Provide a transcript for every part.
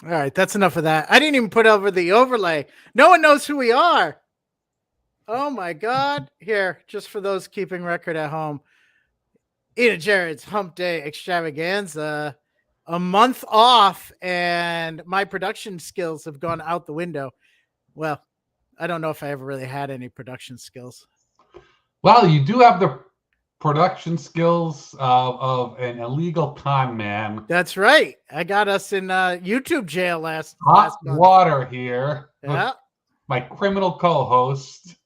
All right, that's enough of that. I didn't even put over the overlay. No one knows who we are. Oh my God. Here, just for those keeping record at home, Ian and Jerrod's Humpday Extravaganza. A month off, and my production skills have gone out the window. Well, I don't know if I ever really had any production skills. Well, you do have the production skills of an illegal con man. That's right. I got us in YouTube jail last Hot month. water here. Yeah. My criminal co-host.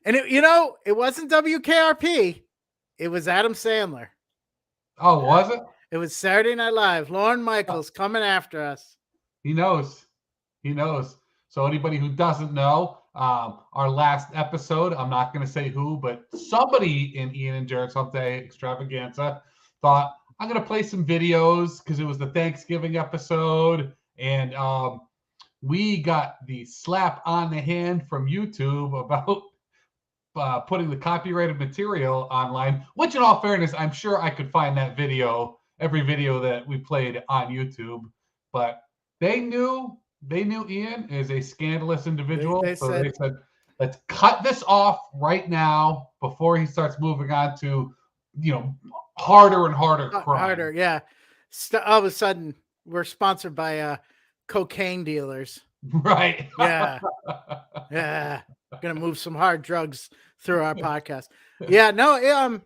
And it wasn't WKRP. It was Adam Sandler. Oh, was it? It was Saturday Night Live. Lorne Michaels coming after us. He knows. He knows. So anybody who doesn't know, our last episode, I'm not going to say who, but somebody in Ian and Jerrod's Humpday Extravaganza thought, I'm going to play some videos because it was the Thanksgiving episode. And we got the slap on the hand from YouTube about putting the copyrighted material online, which in all fairness, I'm sure I could find that video, every video that we played on YouTube. But they knew Ian is a scandalous individual. They said, let's cut this off right now before he starts moving on to, harder and harder crime. Harder, yeah. All of a sudden, we're sponsored by cocaine dealers. Right. Yeah. Yeah. Gonna move some hard drugs through our podcast. Yeah, no,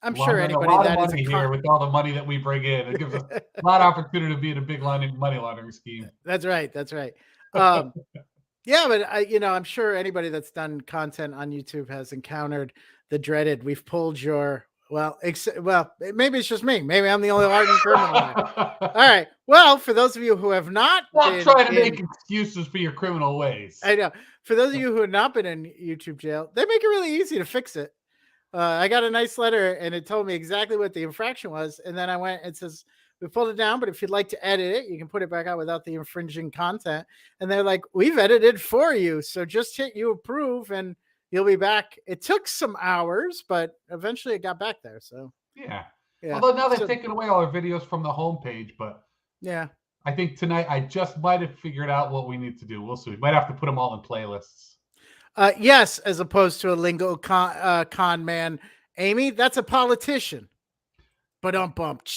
I'm sure anybody that is here with all the money that we bring in, it gives us a lot of opportunity to be in a big money laundering scheme. That's right. Yeah, but I'm sure anybody that's done content on YouTube has encountered the dreaded. We've pulled your maybe it's just me. Maybe I'm the only hardened criminal. All right. Well, for those of you who have not trying to make excuses for your criminal ways. I know. For those of you who have not been in YouTube jail, they make it really easy to fix it. I got a nice letter and it told me exactly what the infraction was. And then I went and says, we pulled it down, but if you'd like to edit it, you can put it back out without the infringing content. And they're like, we've edited for you. So just hit you approve and you'll be back. It took some hours, but eventually it got back there. So yeah. Although now they've taken away all our videos from the homepage, but yeah, I think tonight I just might have figured out what we need to do. We'll see. We might have to put them all in playlists. Yes, as opposed to a lingo con man. Amy, that's a politician. But bump.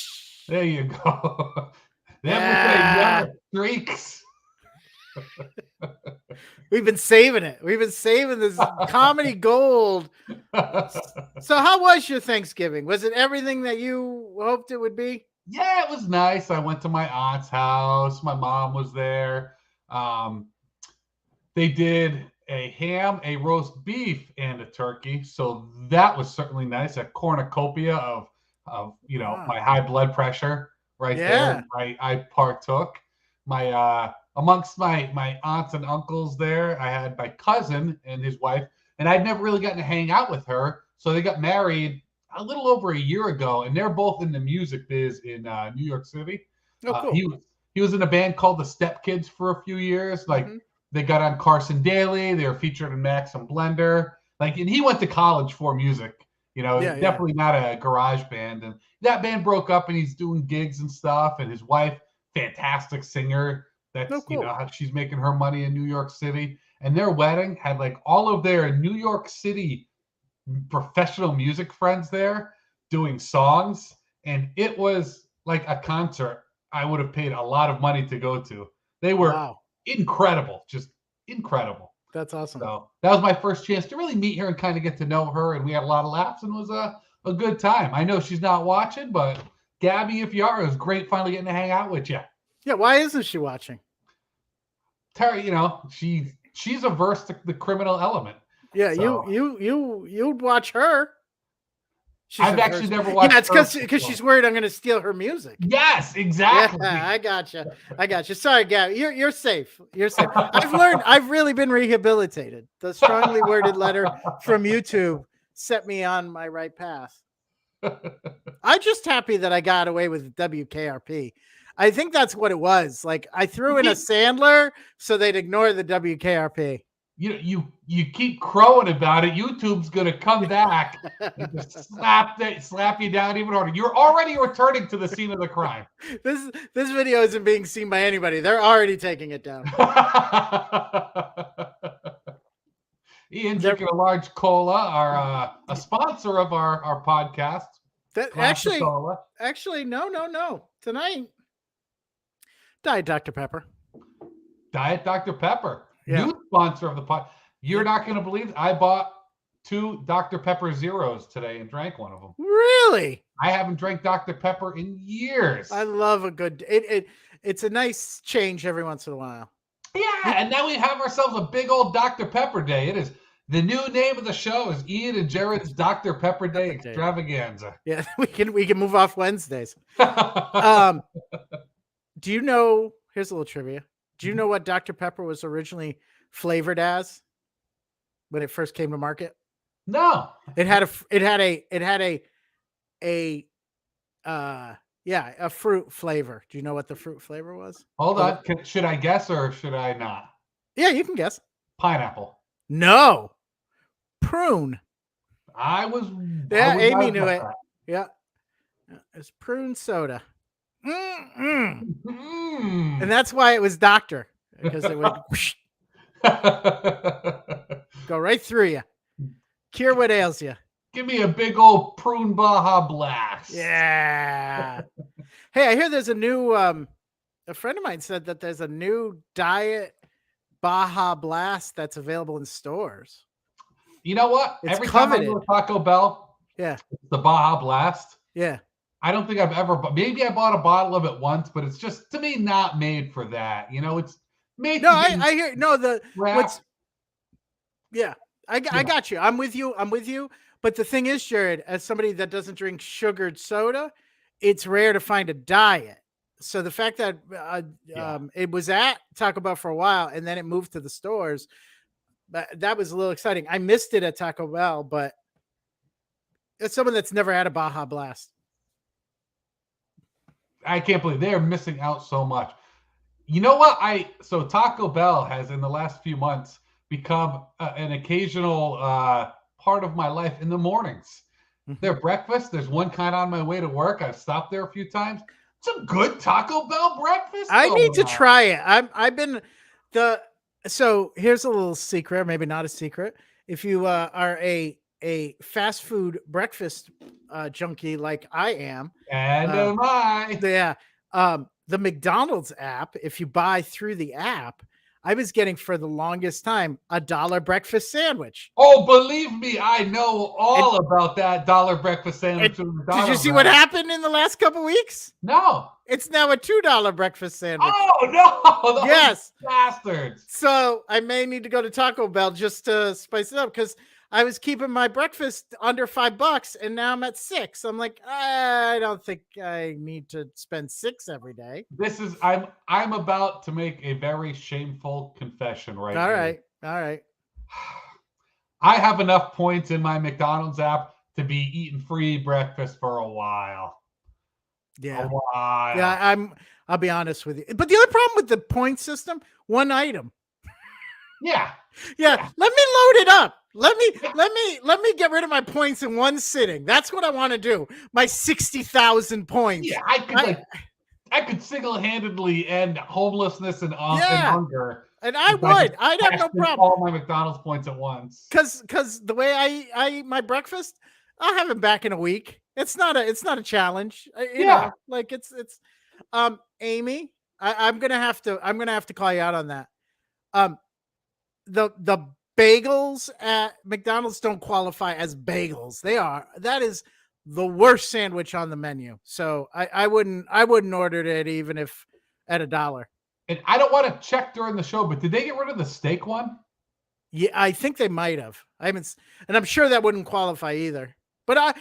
There you go. Them streaks. We've been saving it. We've been saving this comedy gold. So how was your Thanksgiving? Was it everything that you hoped it would be? Yeah, it was nice. I went to my aunt's house. My mom was there. They did a ham, a roast beef, and a turkey. So that was certainly nice. A cornucopia of my high blood pressure right there. I partook. Amongst my aunts and uncles there, I had my cousin and his wife, and I'd never really gotten to hang out with her. So they got married a little over a year ago, and they're both in the music biz in New York City. Oh, cool. He was in a band called the Step Kids for a few years. They got on Carson Daly. They were featured in Max and Blender. And he went to college for music. Definitely not a garage band. And that band broke up, and he's doing gigs and stuff. And his wife, fantastic singer. That's how she's making her money in New York City. And their wedding had all of their New York City professional music friends there doing songs. And it was like a concert I would have paid a lot of money to go to. They were incredible, just incredible. That's awesome. So that was my first chance to really meet her and kind of get to know her. And we had a lot of laughs and it was a good time. I know she's not watching, but Gabby, if you are, it was great finally getting to hang out with you. Yeah, why isn't she watching? Terry, she's averse to the criminal element. Yeah, so. you'd watch her. I've actually never watched. Yeah, it's because she's worried I'm going to steal her music. Yes, exactly. Yeah, I gotcha. Sorry, Gabby, you're safe. You're safe. I've really been rehabilitated. The strongly worded letter from YouTube set me on my right path. I'm just happy that I got away with WKRP. I think that's what it was. I threw in a Sandler so they'd ignore the WKRP. you keep crowing about it, YouTube's gonna come back and just slap you down even harder. You're already returning to the scene of the crime. This video isn't being seen by anybody. They're already taking it down. Ian drinking a large cola, a sponsor of our podcast. Actually, no. Tonight, Diet Dr. Pepper. Diet Dr. Pepper. Yeah. New sponsor of the pod. You're not going to believe it. I bought 2 Dr. Pepper Zeros today and drank one of them. Really? I haven't drank Dr. Pepper in years. I love a good it's a nice change every once in a while. Yeah, and now we have ourselves a big old Dr. Pepper Day. It is the new name of the show is Ian and Jerrod's Dr. Pepper Day Extravaganza. Yeah, we can move off Wednesdays. Do you know? Here's a little trivia. Do you know what Dr. Pepper was originally flavored as when it first came to market? No. It had a fruit flavor. Do you know what the fruit flavor was? Hold on. Should I guess or should I not? Yeah, you can guess. Pineapple. No. Prune. Amy knew it. Yeah. It's prune soda. And that's why it was doctor, because it would whoosh, go right through you. Cure what ails you. Give me a big old prune Baja Blast. Yeah. Hey, I hear there's a new a friend of mine said that there's a new diet Baja Blast that's available in stores. You know what? It's Every coveted. time I go to Taco Bell, yeah, it's the Baja Blast. Yeah. I don't think I've ever, maybe I bought a bottle of it once, but it's just, to me, not made for that. You know, it's made. No, I hear, no, I Yeah. got you. I'm with you. But the thing is, Jerrod, as somebody that doesn't drink sugared soda, it's rare to find a diet. So the fact that it was at Taco Bell for a while and then it moved to the stores, that was a little exciting. I missed it at Taco Bell, but it's someone that's never had a Baja Blast. I can't believe they're missing out so much. You know what? So Taco Bell has in the last few months become an occasional part of my life in the mornings. Their breakfast, there's one kind on my way to work. I've stopped there a few times. Some good Taco Bell breakfast. I need to try it. So here's a little secret, maybe not a secret. If you are a fast food breakfast junkie like I am, and am I? Yeah. The McDonald's app, if you buy through the app, I was getting for the longest time $1 breakfast sandwich. Oh, believe me, I know all about that $1 breakfast sandwich. Did you see what happened in the last couple weeks? No. It's now a $2 breakfast sandwich. Oh, no. Yes. Bastards. So I may need to go to Taco Bell just to spice it up, because I was keeping my breakfast under $5 and now I'm at $6. I'm like, I don't think I need to spend $6 every day. I'm about to make a very shameful confession right now. All right. I have enough points in my McDonald's app to be eating free breakfast for a while. Yeah. A while. Yeah, I'll be honest with you. But the other problem with the point system, one item. Yeah. Let me load it up. Let me get rid of my points in one sitting. That's what I want to do. My 60,000 points. Yeah, I could single-handedly end homelessness and hunger. And I'd have no problem. All my McDonald's points at once. Because the way I eat my breakfast, I'll have it back in a week. It's not a challenge. You know, like it's Amy, I'm gonna have to call you out on that. The bagels at McDonald's don't qualify as bagels. That is the worst sandwich on the menu. So I wouldn't order it even if at $1. And I don't want to check during the show, but did they get rid of the steak one? Yeah, I think they might have. And I'm sure that wouldn't qualify either. But I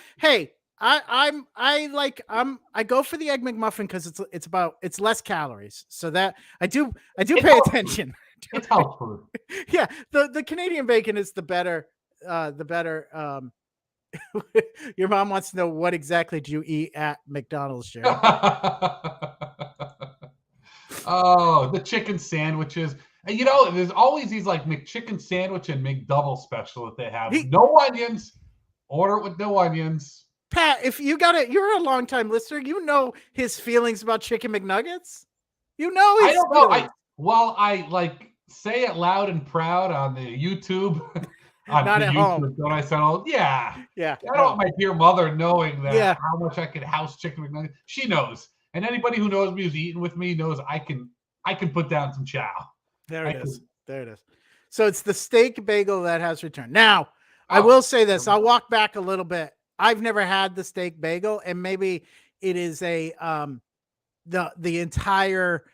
go for the Egg McMuffin because it's less calories. So that I do pay attention. It's health food. Yeah, the Canadian bacon is the better. Your mom wants to know what exactly do you eat at McDonald's, Jerrod? Oh, the chicken sandwiches. And there's always these like McChicken sandwich and McDouble special that they have. He, No onions. Order it with no onions. Pat, if you got it, you're a longtime listener. You know his feelings about chicken McNuggets. You know his I don't know. feelings. While I like say it loud and proud on the YouTube, Not at home. Don't I sound Yeah. I don't want my dear mother knowing that Yeah. how much I could house chicken McNuggets. She knows, and anybody who knows me who's eaten with me knows I can put down some chow. There it is. There it is. So it's the steak bagel that has returned. Now, I Oh. will say this. I'll walk back a little bit. I've never had the steak bagel, and maybe it is the entire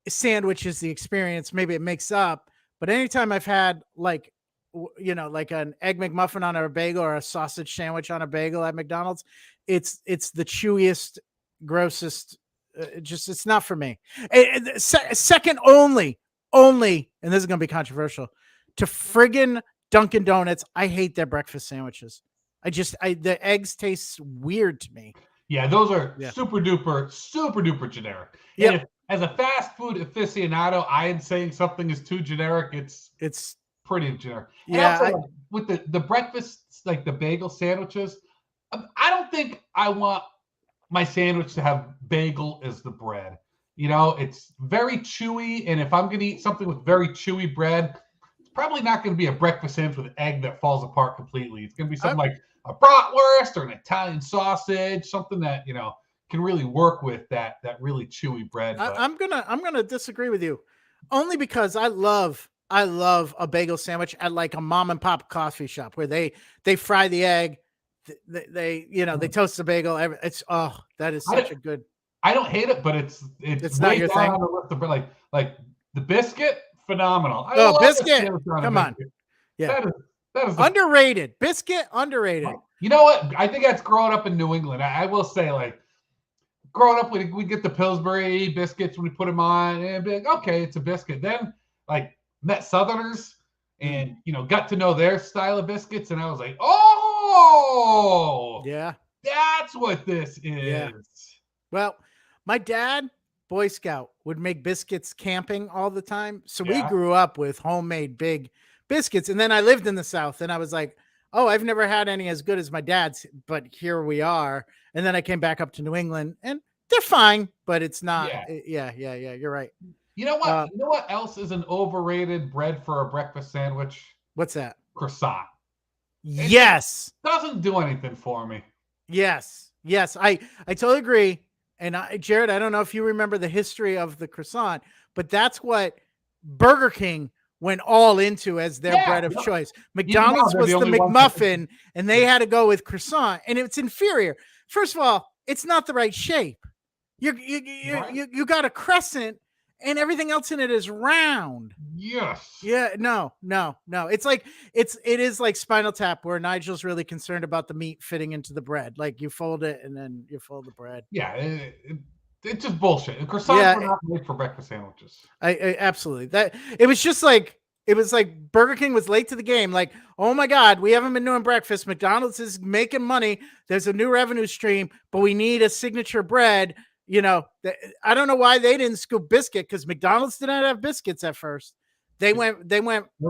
sandwich is the experience. Maybe it makes up. But anytime I've had like an egg McMuffin on a bagel or a sausage sandwich on a bagel at McDonald's, it's the chewiest, grossest. It's not for me. Second only, and this is going to be controversial, to friggin' Dunkin' Donuts. I hate their breakfast sandwiches. The eggs taste weird to me. Yeah, those are super duper generic. Yeah. If, as a fast food aficionado, I am saying something is too generic. It's pretty generic. Yeah. And also, with the breakfast, like the bagel sandwiches, I don't think I want my sandwich to have bagel as the bread. It's very chewy, and if I'm going to eat something with very chewy bread, it's probably not going to be a breakfast sandwich with egg that falls apart completely. It's going to be something like a bratwurst or an Italian sausage, something that can really work with that really chewy bread. I'm gonna disagree with you, only because I love a bagel sandwich at like a mom and pop coffee shop where they fry the egg, they toast the bagel. That is such a good. I don't hate it, but it's not your thing. On the list of, like the biscuit, phenomenal. Biscuit, come on, yeah. That is underrated. Biscuit, underrated. You know what? I think that's growing up in New England. I will say, like, growing up, we get the Pillsbury biscuits when we put them on, and be like, okay, it's a biscuit. Then, like, met Southerners and, got to know their style of biscuits, and I was like, oh, yeah, that's what this is. Yeah. Well, my dad, Boy Scout, would make biscuits camping all the time. So we grew up with homemade big biscuits. And then I lived in the South, and I was like, oh, I've never had any as good as my dad's, but here we are. And then I came back up to New England, and they're fine, but it's not. Yeah. You're right. You know what? You know what else is an overrated bread for a breakfast sandwich? What's that? Croissant. Yes. It doesn't do anything for me. Yes. I totally agree. And Jerrod, I don't know if you remember the history of the croissant, but that's what Burger King went all into as their bread of choice. McDonald's was the McMuffin, and they had to go with croissant, and it's inferior. First of all, it's not the right shape. You got a crescent, and everything else in it is round. Yes. Yeah. No. It is like Spinal Tap, where Nigel's really concerned about the meat fitting into the bread. Like, you fold it and then you fold the bread. Yeah. It's just bullshit. Croissants are not made for breakfast sandwiches. I absolutely. It was like Burger King was late to the game. Like, oh my God, we haven't been doing breakfast. McDonald's is making money. There's a new revenue stream, but we need a signature bread. I don't know why they didn't scoop biscuit, because McDonald's didn't have biscuits at first. They went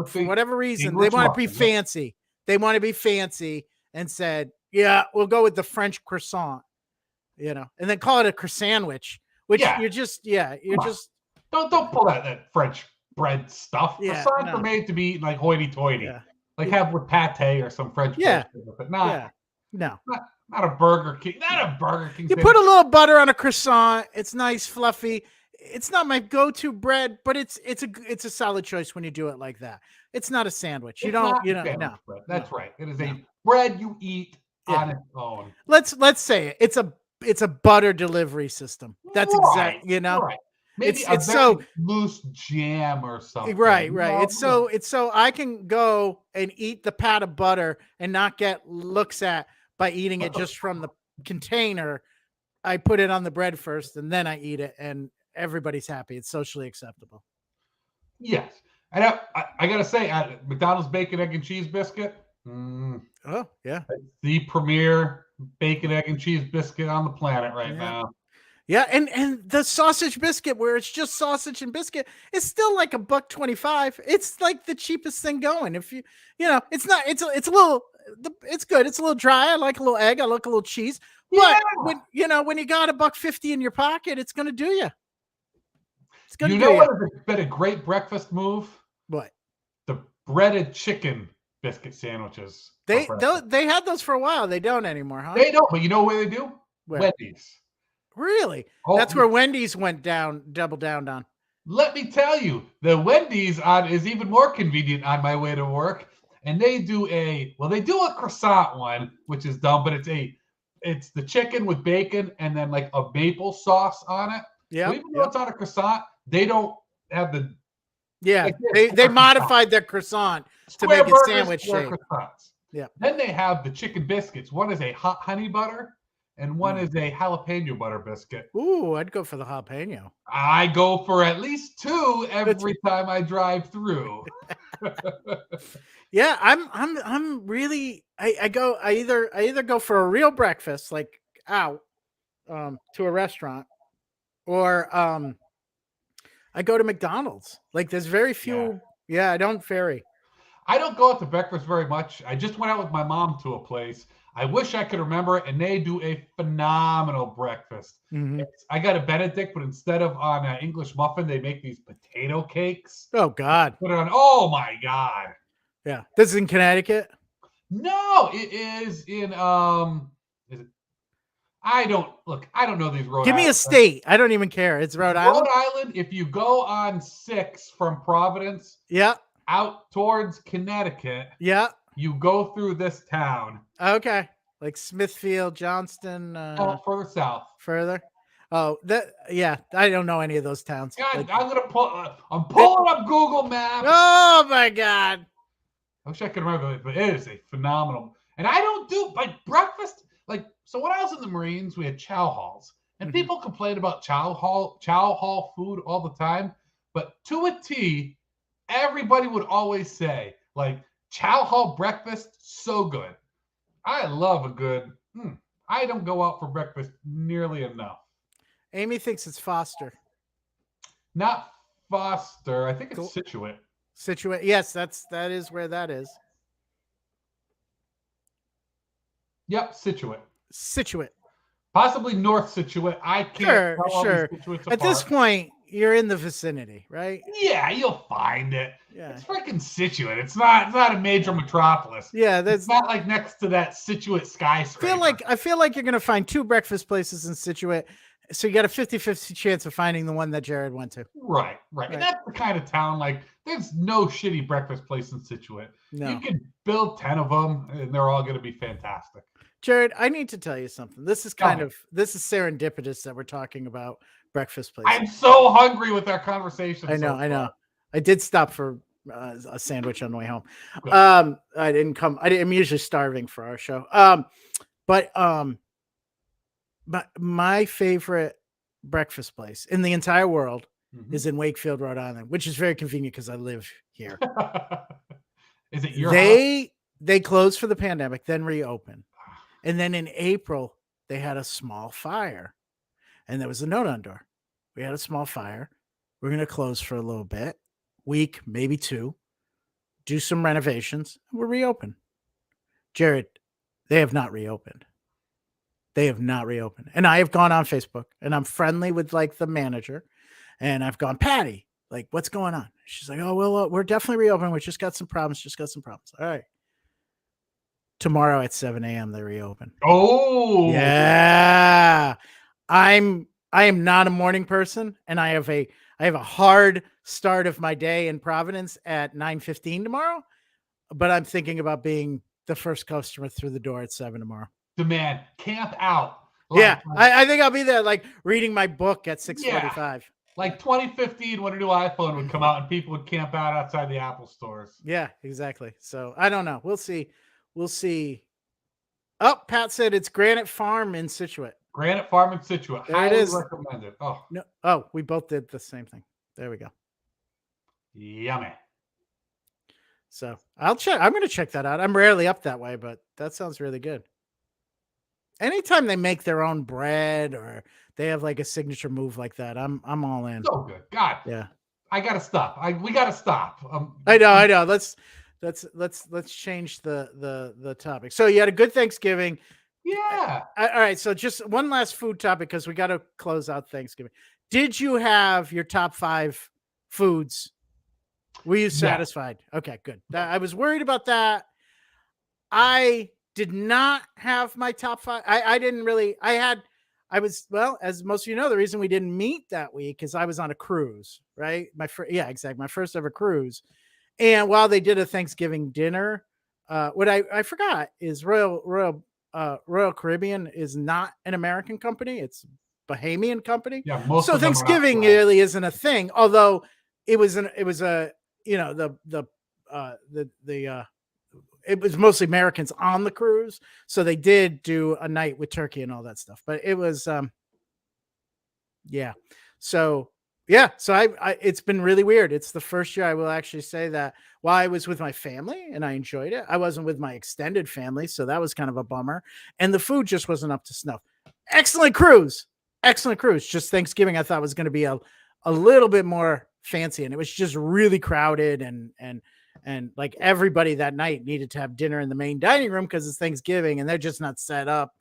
for whatever reason. They want to be fancy. They want to be fancy and said, yeah, we'll go with the French croissant, and then call it a croissant-wich, which you're just don't pull that French bread stuff. Croissants are made to be like hoity-toity, have with pate or some French bread, but not a Burger King. Not a Burger King. You put a little butter on a croissant. It's nice, fluffy. It's not my go-to bread, but it's a solid choice when you do it like that. It's not a sandwich. No. Bread. That's right. It is a bread you eat on its own. Let's say it. It's a butter delivery system. That's exactly, Right. Maybe it's so loose jam or something. Right. It's so I can go and eat the pat of butter and not get looks at by eating it just from the container. I put it on the bread first, and then I eat it, and everybody's happy. It's socially acceptable. Yes. And I got to say, McDonald's bacon, egg, and cheese biscuit. Oh, yeah. The premier bacon, egg, and cheese biscuit on the planet right now. Yeah, and the sausage biscuit, where it's just sausage and biscuit, is still like $1.25. It's like the cheapest thing going. If it's not. It's a little. It's good. It's a little dry. I like a little egg. I like a little cheese. Yeah. But when you got $1.50 in your pocket, it's gonna do you. It's gonna You do know you. what has been a great breakfast move? What? The breaded chicken biscuit sandwiches for They breakfast. they had those for a while. They don't anymore, huh? They don't, but you know where they do? Where? Wendy's. Really? Oh, That's where Wendy's went down, double down on. let me tell you, the Wendy's on is even more convenient on my way to work. And they do a croissant one, which is dumb, but it's the chicken with bacon and then like a maple sauce on it. So Yep. even though it's on a croissant, they don't have the Yeah. like this They square croissant. modified their croissant to Square make it burgers, sandwich square shape. croissants. Yeah. Then they have the chicken biscuits. One is a hot honey butter, and one Mm. is a jalapeno butter biscuit. Ooh, I'd go for the jalapeno. I go for at least two every time I drive through. Yeah, I'm really I either go for a real breakfast, like out to a restaurant, or I go to McDonald's. Like there's very few. Yeah, I don't vary. I don't go out to breakfast very much. I just went out with my mom to a place. I wish I could remember it, and they do a phenomenal breakfast. Mhm. I got a Benedict, but instead of on an English muffin, they make these potato cakes. Oh God. Put it on. Oh my God. Yeah. This is in Connecticut. No, it is in is it I don't know these Rhode Give me a Island. state. I don't even care. It's Rhode Island. Rhode Island, if you go on 6 from Providence Yeah. out towards Connecticut, Yeah. you go through this town. Okay. Like Smithfield, Johnston, Further south. further. Oh, yeah. I don't know any of those towns. God, Like, I'm pulling up Google Maps. oh my God. I wish I could remember it, but it is a phenomenal. And I don't do like breakfast. Like, so when I was in the Marines, we had chow halls, and people complain about chow hall food all the time. But to a T, everybody would always say, like, chow hall breakfast, so good. I love a good. I don't go out for breakfast nearly enough. Amy thinks it's Foster. Not Foster. I think it's Cool. Situate. Situate. Yes, that is where that is. Yep, Situate. Situate. Possibly North Situate. I can't tell all Sure. these Situates At this apart. point, you're in the vicinity, right? Yeah, you'll find it. Yeah. It's freaking Situate. It's not a major metropolis. Yeah, It's not like next to that Situate skyscraper. I feel like you're gonna find 2 breakfast places in Situate. So you got a 50-50 chance of finding the one that Jerrod went to. Right. And that's the kind of town, like, there's no shitty breakfast place in Situate. No. You can build 10 of them, and they're all going to be fantastic. Jerrod, I need to tell you something. This is this is serendipitous that we're talking about breakfast places. I'm so hungry with our conversation. I know. I did stop for a sandwich on the way home. Good. I didn't come. I'm usually starving for our show. But my favorite breakfast place in the entire world is in Wakefield, Rhode Island, which is very convenient because I live here. Is it your house? They closed for the pandemic, then reopened. And then in April, they had a small fire. And there was a note on door. We had a small fire. We're going to close for a little bit, week, maybe 2, do some renovations, and we'll reopen. Jerrod, they have not reopened. They have not reopened. And I have gone on Facebook, and I'm friendly with like the manager. And I've gone, Patty, like, what's going on? She's like, oh, well, we're definitely reopening. We just got some problems. All right. Tomorrow at 7 a.m. they reopen. Oh, yeah. I am not a morning person, and I have a hard start of my day in Providence at 9:15 tomorrow. But I'm thinking about being the first customer through the door at 7 tomorrow. Demand camp out. Yeah, I think I'll be there, like reading my book at 6:45. Like 2015, when a new iPhone would come out and people would camp out outside the Apple stores. Yeah, exactly. So I don't know. We'll see. Oh, Pat said it's Granite Farm in Situate. Granite Farm in Situate. There Highly it is. recommended. Oh. No. Oh, we both did the same thing. There we go. Yummy. So I'll check. I'm going to check that out. I'm rarely up that way, but that sounds really good. Anytime they make their own bread or they have like a signature move like that, I'm all in. So good. God. Yeah. I gotta stop. We gotta stop. I know. Let's change the topic. So you had a good Thanksgiving. Yeah. All right. So just one last food topic because we got to close out Thanksgiving. Did you have your top 5 foods? Were you satisfied? Okay, good. I was worried about that. I did not have my top 5. I didn't really. As most of you know, the reason we didn't meet that week is I was on a cruise, right? Exactly. My first ever cruise. And while they did a Thanksgiving dinner, what I forgot is Royal Caribbean is not an American company; it's a Bahamian company. Yeah, most so of them Thanksgiving really isn't a thing. Although it was it was mostly Americans on the cruise, so they did do a night with turkey and all that stuff. But it was yeah. So it's been really weird. It's the first year I will actually say that while I was with my family and I enjoyed it, I wasn't with my extended family. So that was kind of a bummer. And the food just wasn't up to snuff. Excellent cruise. Just Thanksgiving, I thought was going to be a little bit more fancy. And it was just really crowded and like everybody that night needed to have dinner in the main dining room because it's Thanksgiving and they're just not set up.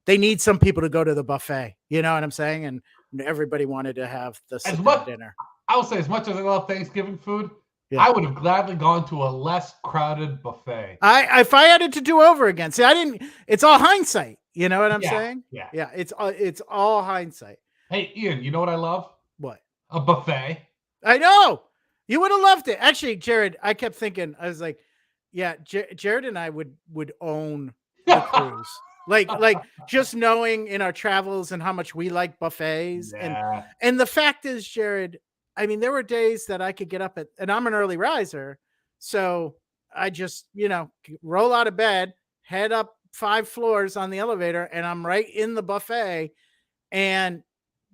They need some people to go to the buffet. You know what I'm saying? And everybody wanted to have the sit-down dinner. I will say, as much as I love Thanksgiving food, I would have gladly gone to a less crowded buffet. If I had it to do over again, see, I didn't. It's all hindsight. You know what I'm saying? Yeah. It's all hindsight. Hey, Ian, you know what I love? What? A buffet. I know. You would have loved it. Actually, Jerrod, I kept thinking, I was like, yeah, Jerrod and I would own the cruise. like just knowing in our travels and how much we like buffets. And the fact is, Jerrod, I mean, there were days that I could get up and I'm an early riser. So I just, roll out of bed, head up 5 floors on the elevator, and I'm right in the buffet and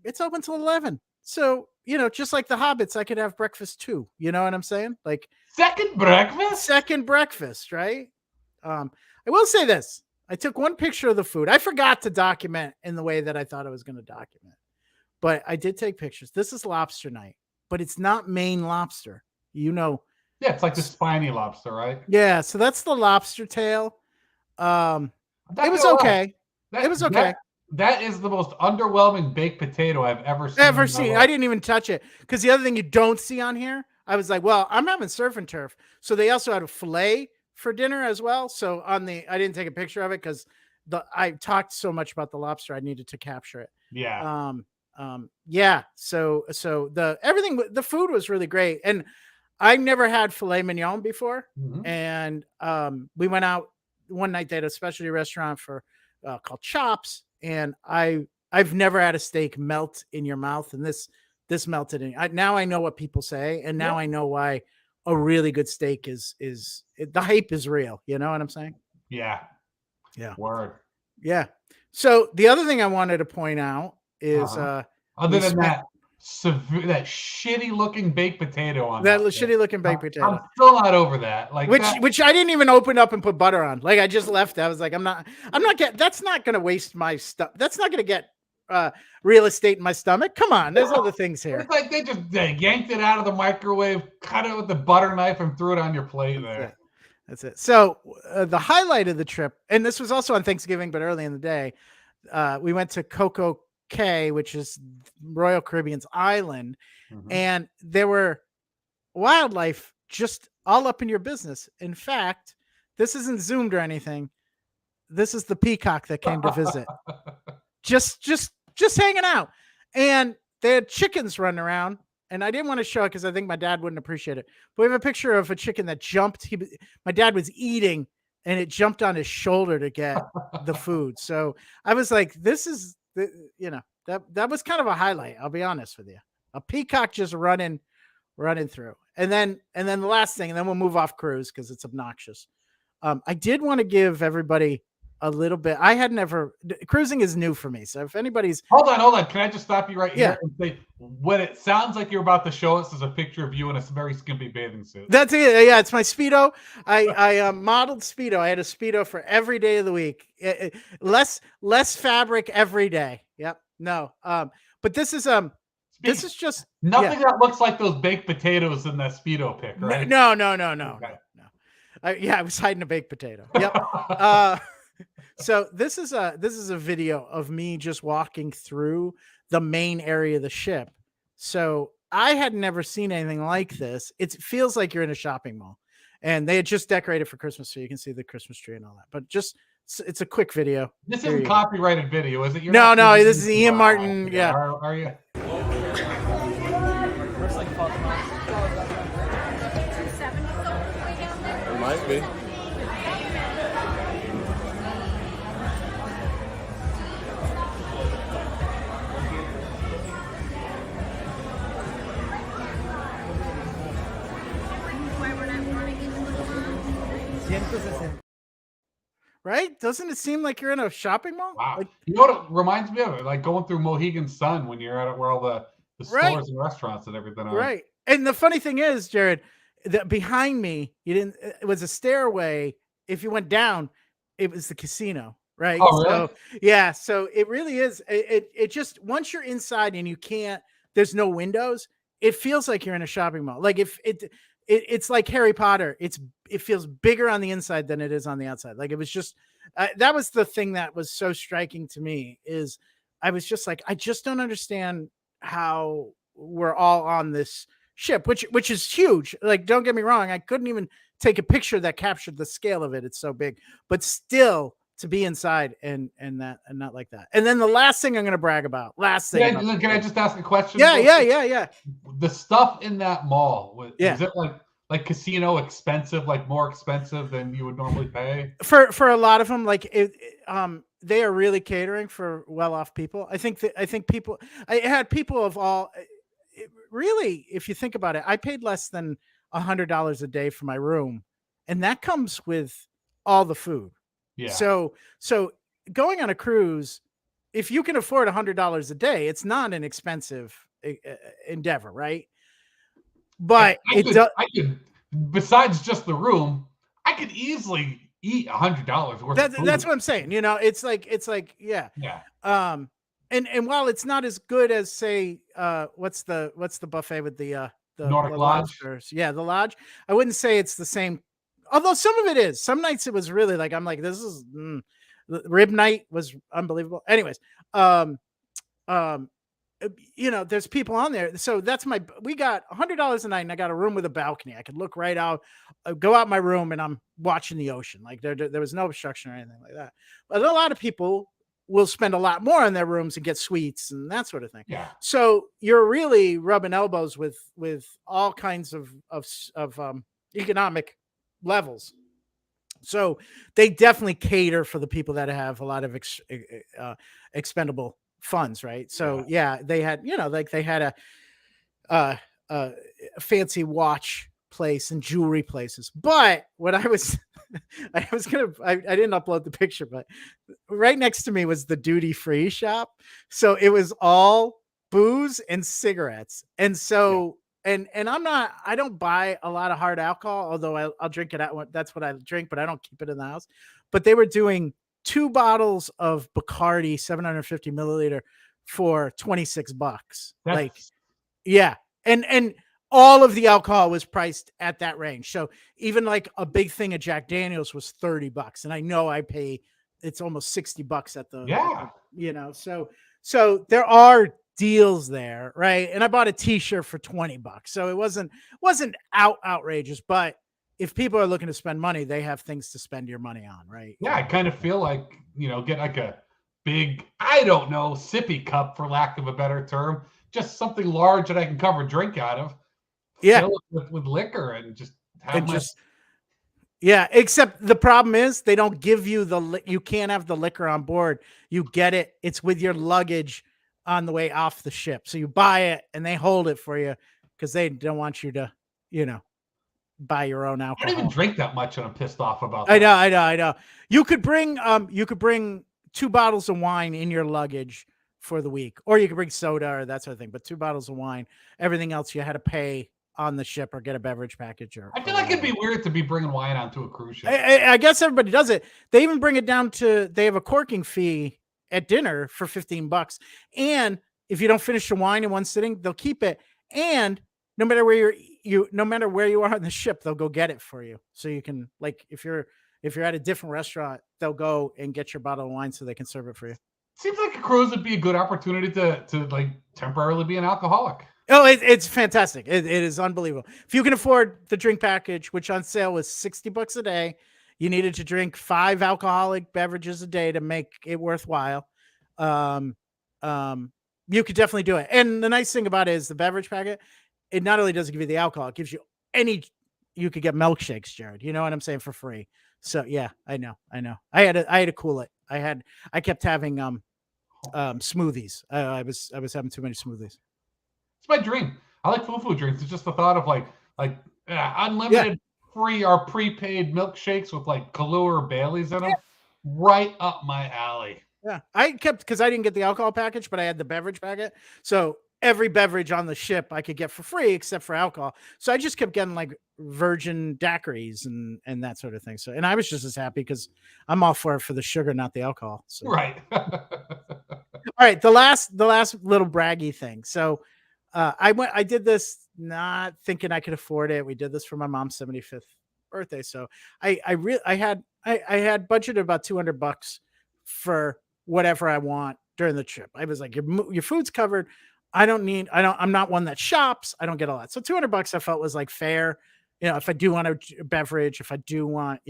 it's open till 11. So, just like the Hobbits, I could have breakfast too. You know what I'm saying? Like second breakfast, right? I will say this. I took one picture of the food. I forgot to document in the way that I thought I was going to document, but I did take pictures. This is lobster night, but it's not Maine lobster. Yeah, it's like the spiny lobster, right? Yeah, so that's the lobster tail. It was okay. It was okay. That is the most underwhelming baked potato I've ever seen. I didn't even touch it because the other thing you don't see on here, I was like, well, I'm having surf and turf. So they also had a fillet for dinner as well. So I didn't take a picture of it because I talked so much about the lobster, I needed to capture it. Yeah. So the food was really great. And I never had filet mignon before. Mm-hmm. And we went out one night. They had a specialty restaurant called Chops. And I've never had a steak melt in your mouth. And this melted in. Now I know what people say. And now I know why a really good steak is the hype is real. You know what I'm saying? Yeah. Word. Yeah. So the other thing I wanted to point out is other than that shitty looking baked potato on that shitty looking baked potato. I'm still not over that. Like which I didn't even open up and put butter on. Like I just left. I was like, that's not gonna waste my stuff. That's not gonna get real estate in my stomach. Come on, there's other things here. It's like they yanked it out of the microwave, cut it with the butter knife, and threw it on your plate there. That's it. So the highlight of the trip, and this was also on Thanksgiving, but early in the day, we went to Coco Cay, which is Royal Caribbean's island, and there were wildlife just all up in your business. In fact, this isn't zoomed or anything. This is the peacock that came to visit. just hanging out, and they had chickens running around, and I didn't want to show it because I think my dad wouldn't appreciate it. But we have a picture of a chicken that jumped. My dad was eating, and it jumped on his shoulder to get the food. So I was like, "This is that was kind of a highlight." I'll be honest with you, a peacock just running through, and then the last thing, and then we'll move off cruise because it's obnoxious. I did want to give everybody a little bit. I had never cruising is new for me. So if anybody's hold on, can I just stop you right Yeah. here and say what it sounds like you're about to show us is a picture of you in a very skimpy bathing suit. That's it. Yeah, it's my Speedo. I modeled Speedo. I had a Speedo for every day of the week. Less fabric every day. Yep. No. But this is just nothing that looks like those baked potatoes in that Speedo pic, right? No. Okay. I was hiding a baked potato. Yep. So this is a video of me just walking through the main area of the ship. So I had never seen anything like this. It feels like you're in a shopping mall, and they had just decorated for Christmas, so you can see the Christmas tree and all that. But it's a quick video. This isn't copyrighted video, is it? You're no, this is Ian Martin. Yeah. Are you? It might be. Right? Doesn't it seem like you're in a shopping mall? Wow. Like, you know what it reminds me of? Like going through Mohegan Sun when you're at where all the stores and restaurants and everything are. Right. And the funny thing is, Jerrod, that behind me, it was a stairway. If you went down, it was the casino. Right. Oh, really? So yeah. So it really is. It just, once you're inside and there's no windows, it feels like you're in a shopping mall. Like if it's like Harry Potter. It feels bigger on the inside than it is on the outside. Like it was just, that was the thing that was so striking to me is I was just like, I just don't understand how we're all on this ship, which is huge. Like, don't get me wrong. I couldn't even take a picture that captured the scale of it. It's so big, but still to be inside and not like that. And then the last thing I'm going to brag about, Can I just ask a question? Yeah. The stuff in that mall, is it like casino expensive, like more expensive than you would normally pay? For a lot of them, like they are really catering for well-off people. I think people, I had people of all, really, if you think about it, I paid less than $100 a day for my room, and that comes with all the food. Yeah. So going on a cruise, if you can afford $100 a day, it's not an expensive endeavor, right? But I could, besides just the room, I could easily eat $100 worth of food. That's what I'm saying. You know, it's like, yeah. And while it's not as good as, say, what's the buffet with the Nordic Lodge? Yeah, the Lodge. I wouldn't say it's the same. Although some of it is. Some nights it was really like, I'm like, this is rib night was unbelievable. Anyways, you know, there's people on there. So we got $100 a night, and I got a room with a balcony. I could look right out, go out my room, and I'm watching the ocean. Like there was no obstruction or anything like that. But a lot of people will spend a lot more in their rooms and get suites and that sort of thing. Yeah. So you're really rubbing elbows with all kinds of economic levels. So they definitely cater for the people that have a lot of expendable funds, right? So yeah, they had, you know, like they had a fancy watch place and jewelry places. But what I was I didn't upload the picture, but right next to me was the duty free shop. So it was all booze and cigarettes. And so and I don't buy a lot of hard alcohol, although I'll drink it out. That's what I drink, but I don't keep it in the house. But they were doing 2 bottles of Bacardi 750 milliliter for $26. And all of the alcohol was priced at that range. So even like a big thing of Jack Daniels was $30, and I know I pay, it's almost $60 at the you know. So there are deals there, right? And I bought a t-shirt for $20, so it wasn't outrageous. But if people are looking to spend money, they have things to spend your money on, right? Yeah, I kind of feel like, you know, get like a big, I don't know, sippy cup, for lack of a better term, just something large that I can cover a drink out of. Yeah, fill it with liquor and just have except the problem is they don't give you you can't have the liquor on board. You get it. It's with your luggage on the way off the ship. So you buy it and they hold it for you because they don't want you to, you know, buy your own I alcohol. don't even drink that much, and I'm pissed off about I that. know. You could bring 2 bottles of wine in your luggage for the week, or you could bring soda or that sort of thing. But 2 bottles of wine. Everything else you had to pay on the ship or get a beverage package or I feel like whatever. it'd be weird to be bringing wine onto a cruise ship. I guess everybody does it. They even bring it down to, they have a corking fee at dinner for $15. And if you don't finish the wine in one sitting, they'll keep it. And no matter where no matter where you are on the ship, they'll go get it for you. So you can, like, if you're at a different restaurant, they'll go and get your bottle of wine so they can serve it for you. Seems like a cruise would be a good opportunity to like temporarily be an alcoholic. Oh, it's fantastic. It is unbelievable. If you can afford the drink package, which on sale was $60 a day, you needed to drink 5 alcoholic beverages a day to make it worthwhile. You could definitely do it. And the nice thing about it is the beverage packet, it not only does it give you the alcohol, it gives you you could get milkshakes, Jerrod. You know what I'm saying, for free. So yeah, I know. I had to cool it. I kept having smoothies. I was having too many smoothies. It's my dream. I like foo drinks. It's just the thought of like unlimited free or prepaid milkshakes with like Kahlua or Bailey's in them. Yeah. Right up my alley. Yeah, because I didn't get the alcohol package, but I had the beverage packet. So every beverage on the ship I could get for free except for alcohol. So I just kept getting like virgin daiquiris and that sort of thing. So, and I was just as happy because I'm all for the sugar, not the alcohol. So. Right. All right. The last little braggy thing. So I did this not thinking I could afford it. We did this for my mom's 75th birthday. So I had budgeted about $200 for whatever I want during the trip. I was like, your food's covered. I'm not one that shops. I don't get a lot. So $200 I felt was like fair. You know, if I do want a beverage, if I do want,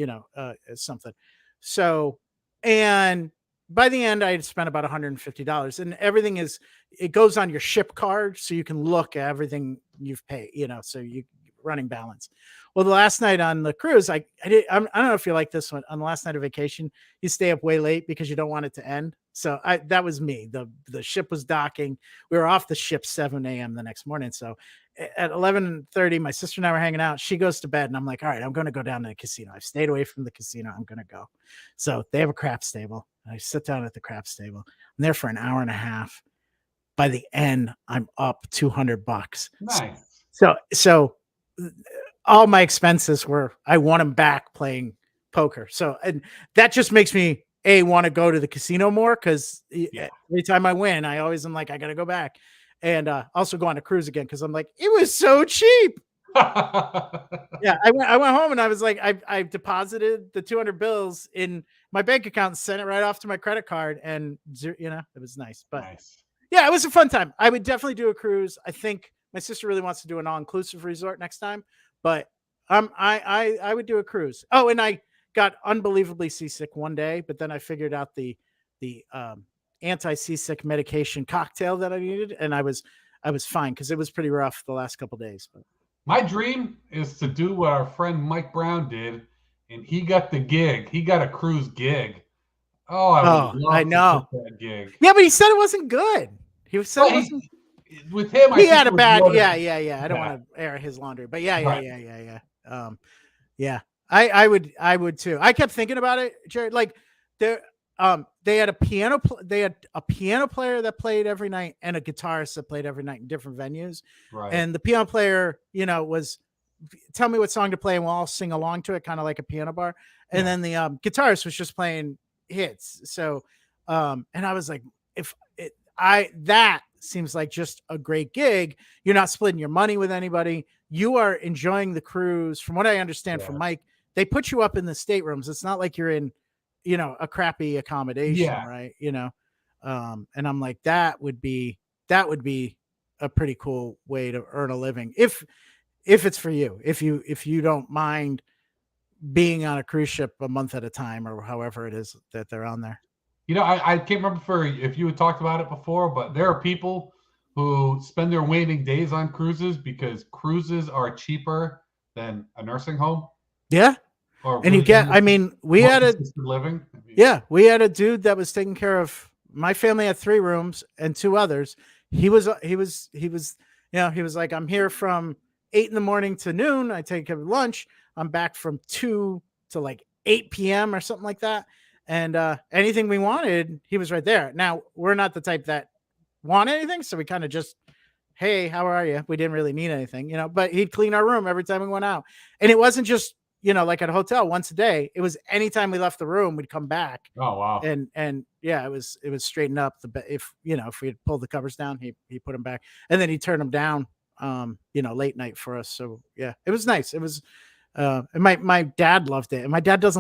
something. So, and by the end I had spent about $150, and everything it goes on your ship card. So you can look at everything you've paid, so you running balance. Well, the last night on the cruise, I don't know if you like this one. On the last night of vacation, you stay up way late because you don't want it to end. So that was me. The ship was docking. We were off the ship 7 a.m. the next morning. So at 11:30, my sister and I were hanging out. She goes to bed, and I'm like, all right, I'm going to go down to the casino. I've stayed away from the casino. I'm going to go. So they have a craps table. I sit down at the craps table. I'm there for an hour and a half. By the end, I'm up $200. Nice. So all my expenses I won them back playing poker. So, and that just makes me want to go to the casino more. Cause every time I win, I always am like, I got to go back, and also go on a cruise again. Cause I'm like, it was so cheap. Yeah. I went home and I was like, I deposited the 200 bills in my bank account and sent it right off to my credit card. And it was nice, but nice. Yeah, it was a fun time. I would definitely do a cruise. I think my sister really wants to do an all-inclusive resort next time, but I would do a cruise. Oh, and I got unbelievably seasick one day, but then I figured out the anti-seasick medication cocktail that I needed, and I was fine because it was pretty rough the last couple of days. But my dream is to do what our friend Mike Brown did, and he got the gig. He got a cruise gig. Oh, I know that gig. Yeah, but he said it wasn't good. He said it wasn't. With him, he had a bad. Yeah. I don't want to air his laundry, but yeah. I would too. I kept thinking about it, Jerrod. Like they had a piano. They had a piano player that played every night and a guitarist that played every night in different venues. Right. And the piano player, was tell me what song to play, and we'll all sing along to it, kind of like a piano bar. And then the guitarist was just playing hits. So, and I was like, that seems like just a great gig. You're not splitting your money with anybody. You are enjoying the cruise. From what I understand from Mike, they put you up in the staterooms. It's not like you're in, a crappy accommodation, right? And I'm like, that would be a pretty cool way to earn a living. If it's for you, if you don't mind being on a cruise ship a month at a time or however it is that they're on there. I can't remember if you had talked about it before, but there are people who spend their waning days on cruises because cruises are cheaper than a nursing home. Yeah. And we had a dude that was taking care of my family. Had 3 rooms and 2 others. He was like, I'm here from 8 in the morning to noon. I take him lunch. I'm back from 2 to like 8 p.m. or something like that. And anything we wanted, he was right there. Now, we're not the type that want anything. So we kind of just, hey, how are you? We didn't really need anything, but he'd clean our room every time we went out. And it wasn't just, like at a hotel once a day. It was anytime we left the room, we'd come back. Oh, wow. And yeah, it was straighten up if we had pulled the covers down, he put them back, and then he turned them down, late night for us. So yeah, it was nice. It was, and my dad loved it. And my dad, I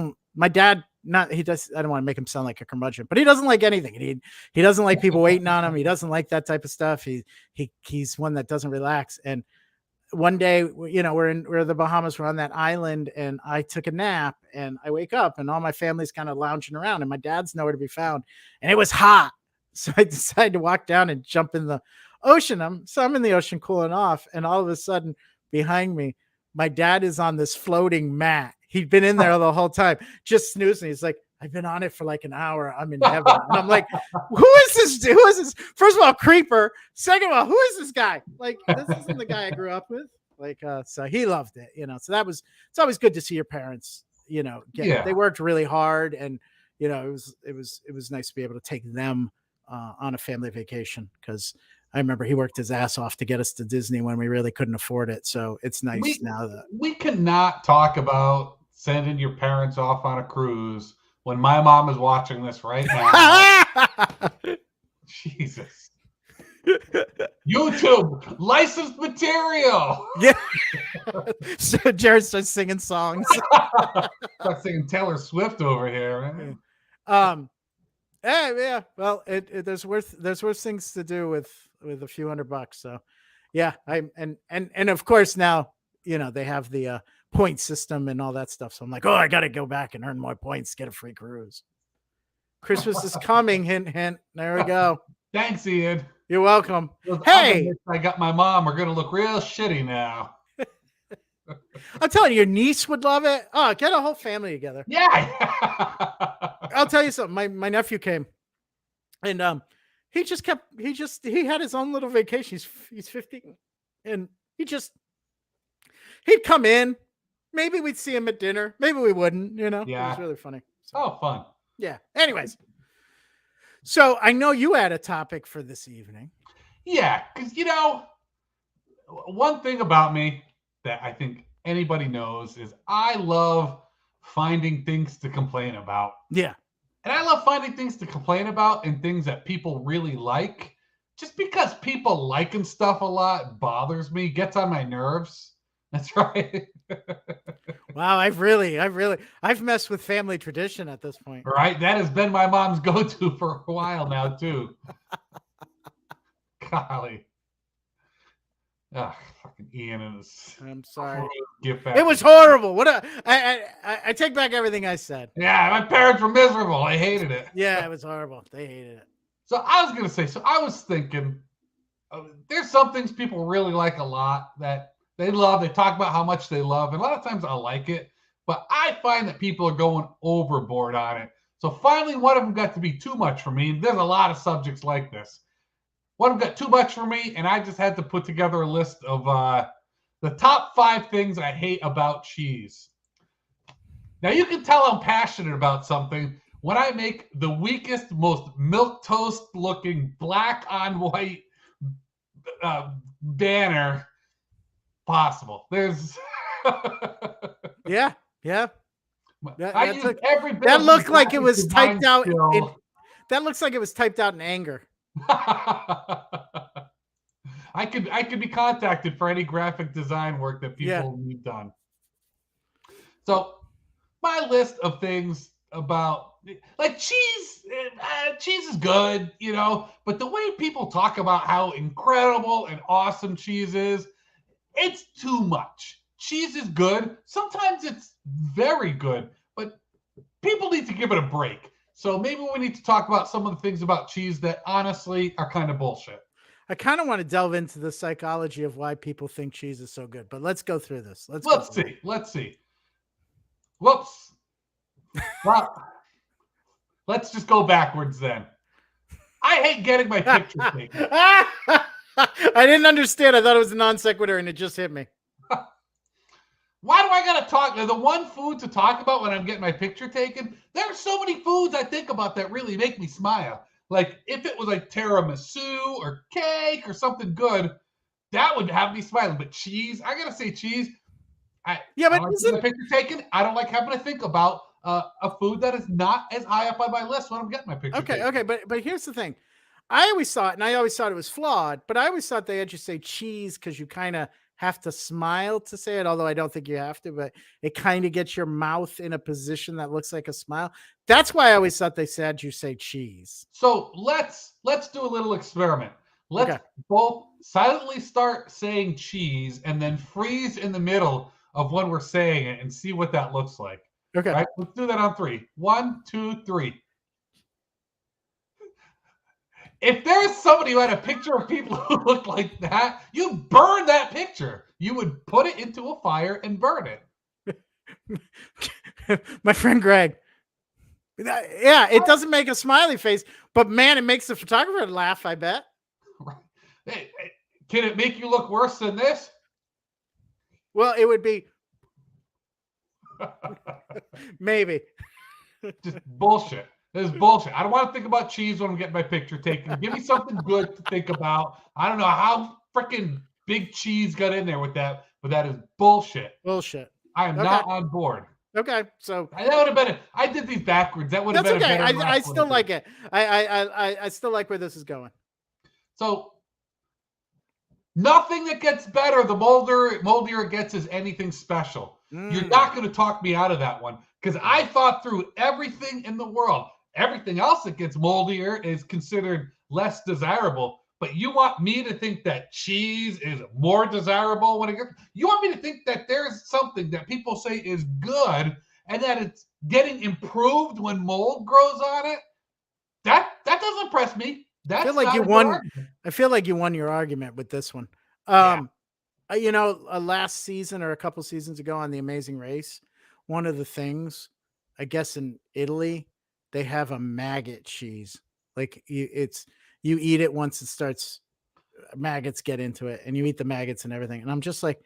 don't want to make him sound like a curmudgeon, but he doesn't like anything. He doesn't like people waiting on him. He doesn't like that type of stuff. He's one that doesn't relax. And one day, we're in the Bahamas, we're on that island, and I took a nap, and I wake up and all my family's kind of lounging around, and my dad's nowhere to be found, and it was hot. So I decided to walk down and jump in the ocean. I'm in the ocean cooling off, and all of a sudden behind me, my dad is on this floating mat. He'd been in there the whole time, just snoozing. He's like, I've been on it for like an hour. I'm in heaven. And I'm like, who is this? Who is this? First of all, creeper. Second of all, who is this guy? Like, this isn't the guy I grew up with. Like, so he loved it, so it's always good to see your parents, they worked really hard, and, it was nice to be able to take them on a family vacation. Cause I remember he worked his ass off to get us to Disney when we really couldn't afford it. So it's nice now that we cannot talk about sending your parents off on a cruise when my mom is watching this right now. Jesus. YouTube licensed material. Yeah. So Jerrod starts singing songs. Start singing Taylor Swift over here. Man. Yeah. Well, there's worse things to do with a few $100. So yeah, and of course now, they have the point system and all that stuff. So I'm like, I got to go back and earn more points, get a free cruise. Christmas is coming. Hint, hint. There we go. Thanks, Ian. You're welcome. Hey, I got my mom. We're going to look real shitty now. I'm telling you, your niece would love it. Oh, get a whole family together. Yeah. I'll tell you something. My nephew came, and he had his own little vacation. He's 15, and he'd come in. Maybe we'd see him at dinner. Maybe we wouldn't. Yeah. It was really funny. So, oh, fun. Yeah. Anyways, so I know you had a topic for this evening. Yeah, because one thing about me that I think anybody knows is I love finding things to complain about. Yeah. And I love finding things to complain about and things that people really like. Just because people liking stuff a lot bothers me, gets on my nerves. That's right. Wow, I've messed with family tradition at this point. Right? That has been my mom's go-to for a while now, too. Golly. Fucking Ian and his. I'm sorry. It was horrible. I take back everything I said. Yeah, my parents were miserable. They hated it. Yeah, it was horrible. They hated it. So I was thinking, there's some things people really like a lot that they love. They talk about how much they love. And a lot of times I like it, but I find that people are going overboard on it. So finally, one of them got to be too much for me. There's a lot of subjects like this. One of them got too much for me, and I just had to put together a list of the top 5 things I hate about cheese. Now, you can tell I'm passionate about something when I make the weakest, most milquetoast-looking black on white banner possible. There's yeah. I use every bit that looked like it was typed out. That looks like it was typed out in anger. I could be contacted for any graphic design work that people need done. So my list of things about like cheese is good, but the way people talk about how incredible and awesome cheese is, it's too much. Cheese is good. Sometimes it's very good, but people need to give it a break. So maybe we need to talk about some of the things about cheese that honestly are kind of bullshit. I kind of want to delve into the psychology of why people think cheese is so good, but let's go through this. Let's see. Whoops. Well, let's just go backwards then. I hate getting my picture taken. I didn't understand. I thought it was a non sequitur and it just hit me. Why do I gotta talk? The one food to talk about when I'm getting my picture taken. There are so many foods I think about that really make me smile. Like if it was like tiramisu or cake or something good, that would have me smiling. But cheese, I gotta say cheese. Yeah, I but don't like getting my picture taken. I don't like having to think about a food that is not as high up on my list when I'm getting my picture taken. okay, but here's the thing. I always thought, and I always thought it was flawed, but I always thought they had you say cheese because you kind of have to smile to say it, although I don't think you have to, but it kind of gets your mouth in a position that looks like a smile. That's why I always thought they said you say cheese. So let's do a little experiment. Let's Okay. both silently start saying cheese and then freeze in the middle of when we're saying it and see what that looks like. Okay. All right, let's do that on 3. 1, 2, 3. If there's somebody who had a picture of people who look like that, you burn that picture. You would put it into a fire and burn it. My friend Greg. Yeah, it doesn't make a smiley face, but man, it makes the photographer laugh, I bet. Right. Hey, can it make you look worse than this? Well, it would be maybe. Just bullshit. This is bullshit. I don't want to think about cheese when I'm getting my picture taken. Give me something good to think about. I don't know how freaking big cheese got in there with that, but that is bullshit. Bullshit. I am not on board. Okay, so that would have been. I did these backwards. That would have been okay. a better. I still like it. I still like where this is going. So nothing that gets better, the moldier it gets, is anything special. You're not going to talk me out of that one because I thought through everything in the world. Everything else that gets moldier is considered less desirable. But you want me to think that cheese is more desirable when it gets. You want me to think that there's something that people say is good and that it's getting improved when mold grows on it? That doesn't impress me. That's I feel like you won. I feel like you won your argument with this one. You know, last season or a couple seasons ago on The Amazing Race, one of the things, I guess in Italy, they have a maggot cheese. Like you eat it once it starts, maggots get into it, and you eat the maggots and everything. And I'm just like,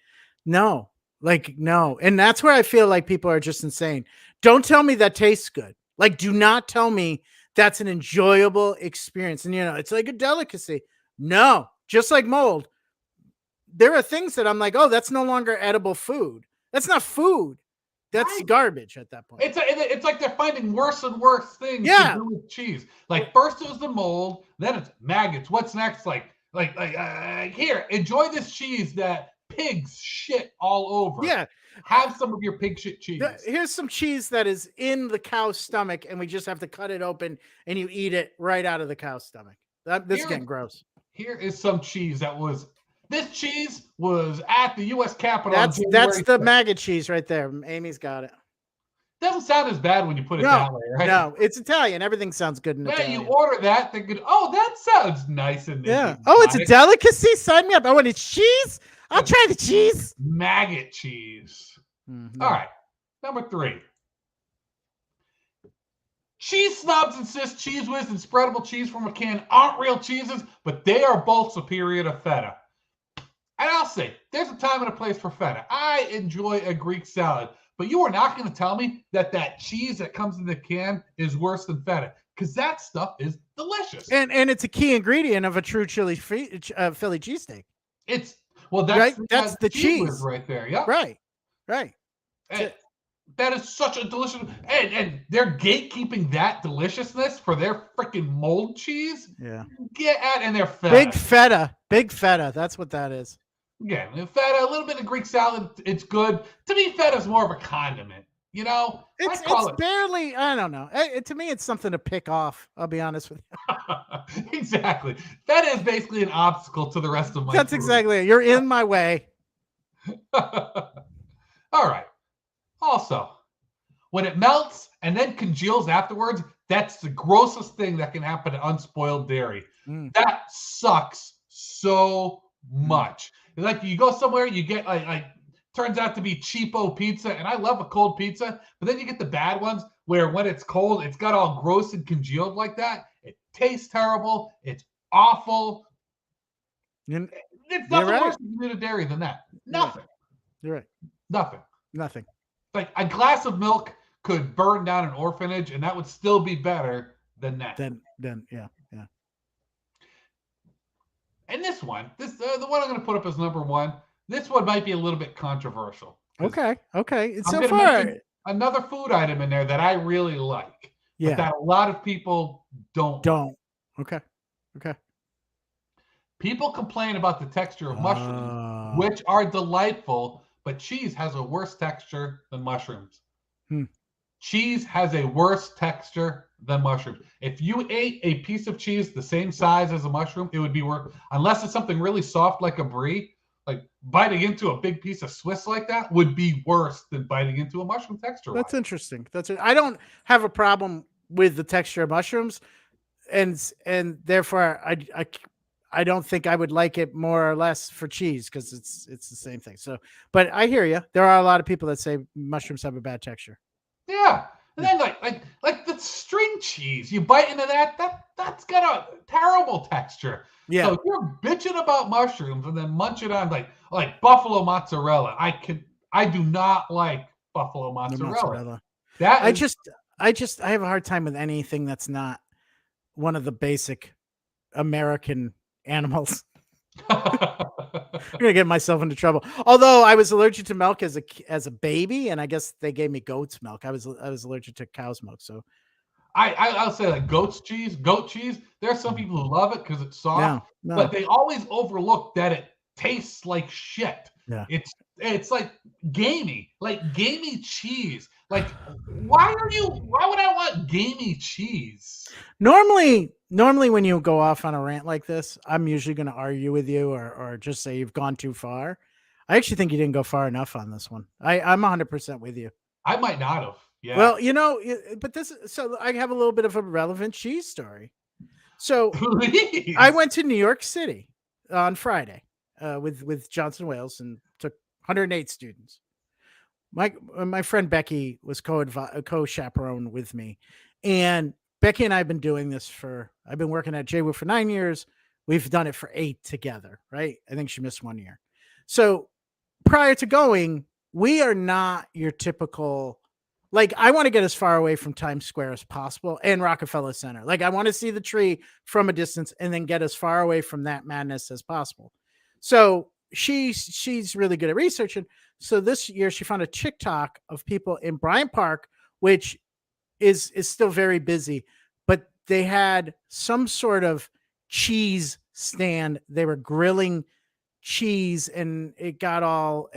no. And that's where I feel like people are just insane. Don't tell me that tastes good. Like, do not tell me that's an enjoyable experience. And, you know, it's like a delicacy. No, just like mold. There are things that I'm like, oh, that's no longer edible food. That's not food. That's garbage at that point. It's like they're finding worse and worse things to do with cheese. Like first it was the mold, then it's maggots. What's next? Like here, enjoy this cheese that pigs shit all over. Yeah. Have some of your pig shit cheese. Here's some cheese that is in the cow's stomach, and we just have to cut it open and you eat it right out of the cow's stomach. This is getting gross. Here is some cheese that was. This cheese was at the U.S. Capitol. That's the maggot cheese right there. Amy's got it. Doesn't sound as bad when you put it that way, right? No, it's Italian. Everything sounds good in Italian. You order that, thinking, oh, that sounds nice and Oh, it's a delicacy. Sign me up. Oh, and it's cheese. I'll try the cheese. Maggot cheese. Mm-hmm. All right, number 3. Cheese snobs insist Cheese Whiz and spreadable cheese from a can aren't real cheeses, but they are both superior to feta. And I'll say, there's a time and a place for feta. I enjoy a Greek salad, but you are not going to tell me that cheese that comes in the can is worse than feta, because that stuff is delicious. And it's a key ingredient of a true Philly cheesesteak. That's the cheese right there. Yeah. Right. That is such a delicious, and they're gatekeeping that deliciousness for their freaking mold cheese. Yeah. And their feta. Big feta. That's what that is. Yeah, feta, a little bit of Greek salad, it's good. To me, feta is more of a condiment. You know, it's barely. I don't know. To me, it's something to pick off. I'll be honest with you. Exactly. Feta is basically an obstacle to the rest of my. That's food. Exactly it. You're in my way. All right. Also, when it melts and then congeals afterwards, that's the grossest thing that can happen to unspoiled dairy. That sucks so much. Like you go somewhere, you get like turns out to be cheapo pizza, and I love a cold pizza, but then you get the bad ones where when it's cold, it's got all gross and congealed like that. It tastes terrible. It's awful. It's nothing worse to dairy than that. Nothing. You're right. Nothing. Nothing. Like a glass of milk could burn down an orphanage, and that would still be better than that. Then yeah. And this one, the one I'm going to put up as number one. This one might be a little bit controversial. Okay. It's I'm so going to far. mention another food item in there that I really like, but that a lot of people don't. Okay. People complain about the texture of mushrooms, which are delightful, but cheese has a worse texture than mushrooms. Cheese has a worse texture than mushrooms. If you ate a piece of cheese the same size as a mushroom, it would be worse. Unless it's something really soft like a brie, like biting into a big piece of Swiss like that would be worse than biting into a mushroom texture. That's interesting. I don't have a problem with the texture of mushrooms, and therefore I don't think I would like it more or less for cheese because it's the same thing. So, but I hear you. There are a lot of people that say mushrooms have a bad texture. Yeah. And then like the string cheese, you bite into that's got a terrible texture. Yeah. So if you're bitching about mushrooms and then munching on like buffalo mozzarella, I do not like buffalo mozzarella. I have a hard time with anything that's not one of the basic American animals. I'm gonna get myself into trouble. Although I was allergic to milk as a baby, and I guess they gave me goat's milk. I was allergic to cow's milk, so I'll say like goat cheese. There are some people who love it because it's soft, but they always overlook that it tastes like shit. Yeah. It's like gamey cheese. Like why would I want gamey cheese? Normally when you go off on a rant like this, I'm usually going to argue with you or just say you've gone too far. I actually think you didn't go far enough on this one. I'm 100% with you. I might not have. Yeah. Well, but so I have a little bit of a relevant cheese story. So Please. I went to New York City on Friday with Johnson Wales and took 108 students. My friend Becky was co-chaperone with me, and Becky and I have been doing this I've been working at JWU for 9 years. We've done it for 8 together, right? I think she missed 1 year. So prior to going, we are not your typical, like, I want to get as far away from Times Square as possible and Rockefeller Center. Like, I want to see the tree from a distance and then get as far away from that madness as possible. So she's really good at researching. So this year she found a TikTok of people in Bryant Park, which is still very busy, but they had some sort of cheese stand. They were grilling cheese, and it got all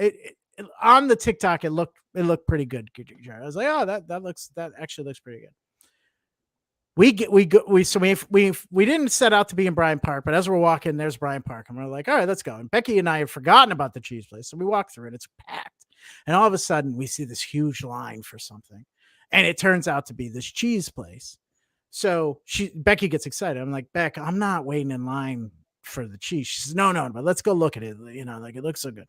on the TikTok. It looked pretty good. I was like, oh, that actually looks pretty good. We didn't set out to be in Bryant Park, but as we're walking, there's Bryant Park, and we're like, all right, let's go. And Becky and I have forgotten about the cheese place, so we walk through it. It's packed, and all of a sudden, we see this huge line for something, and it turns out to be this cheese place. So Becky gets excited. I'm like, Beck, I'm not waiting in line for the cheese. She says, no, but let's go look at it. Like, it looks so good.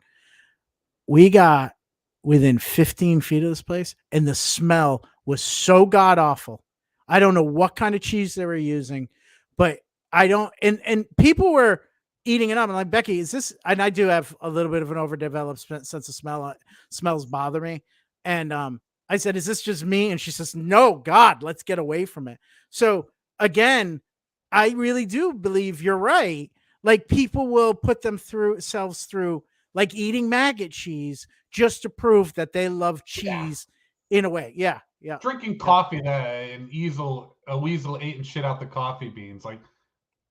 We got within 15 feet of this place, and the smell was so god awful. I don't know what kind of cheese they were using, but I don't. And people were eating it up. I'm like, Becky, is this? And I do have a little bit of an overdeveloped sense of smell. Smells bother me. And I said, is this just me? And she says, no, God, let's get away from it. So again, I really do believe you're right. Like, people will put themselves through like eating maggot cheese just to prove that they love cheese in a way. Yeah. Drinking coffee that a weasel ate and shit out the coffee beans. Like,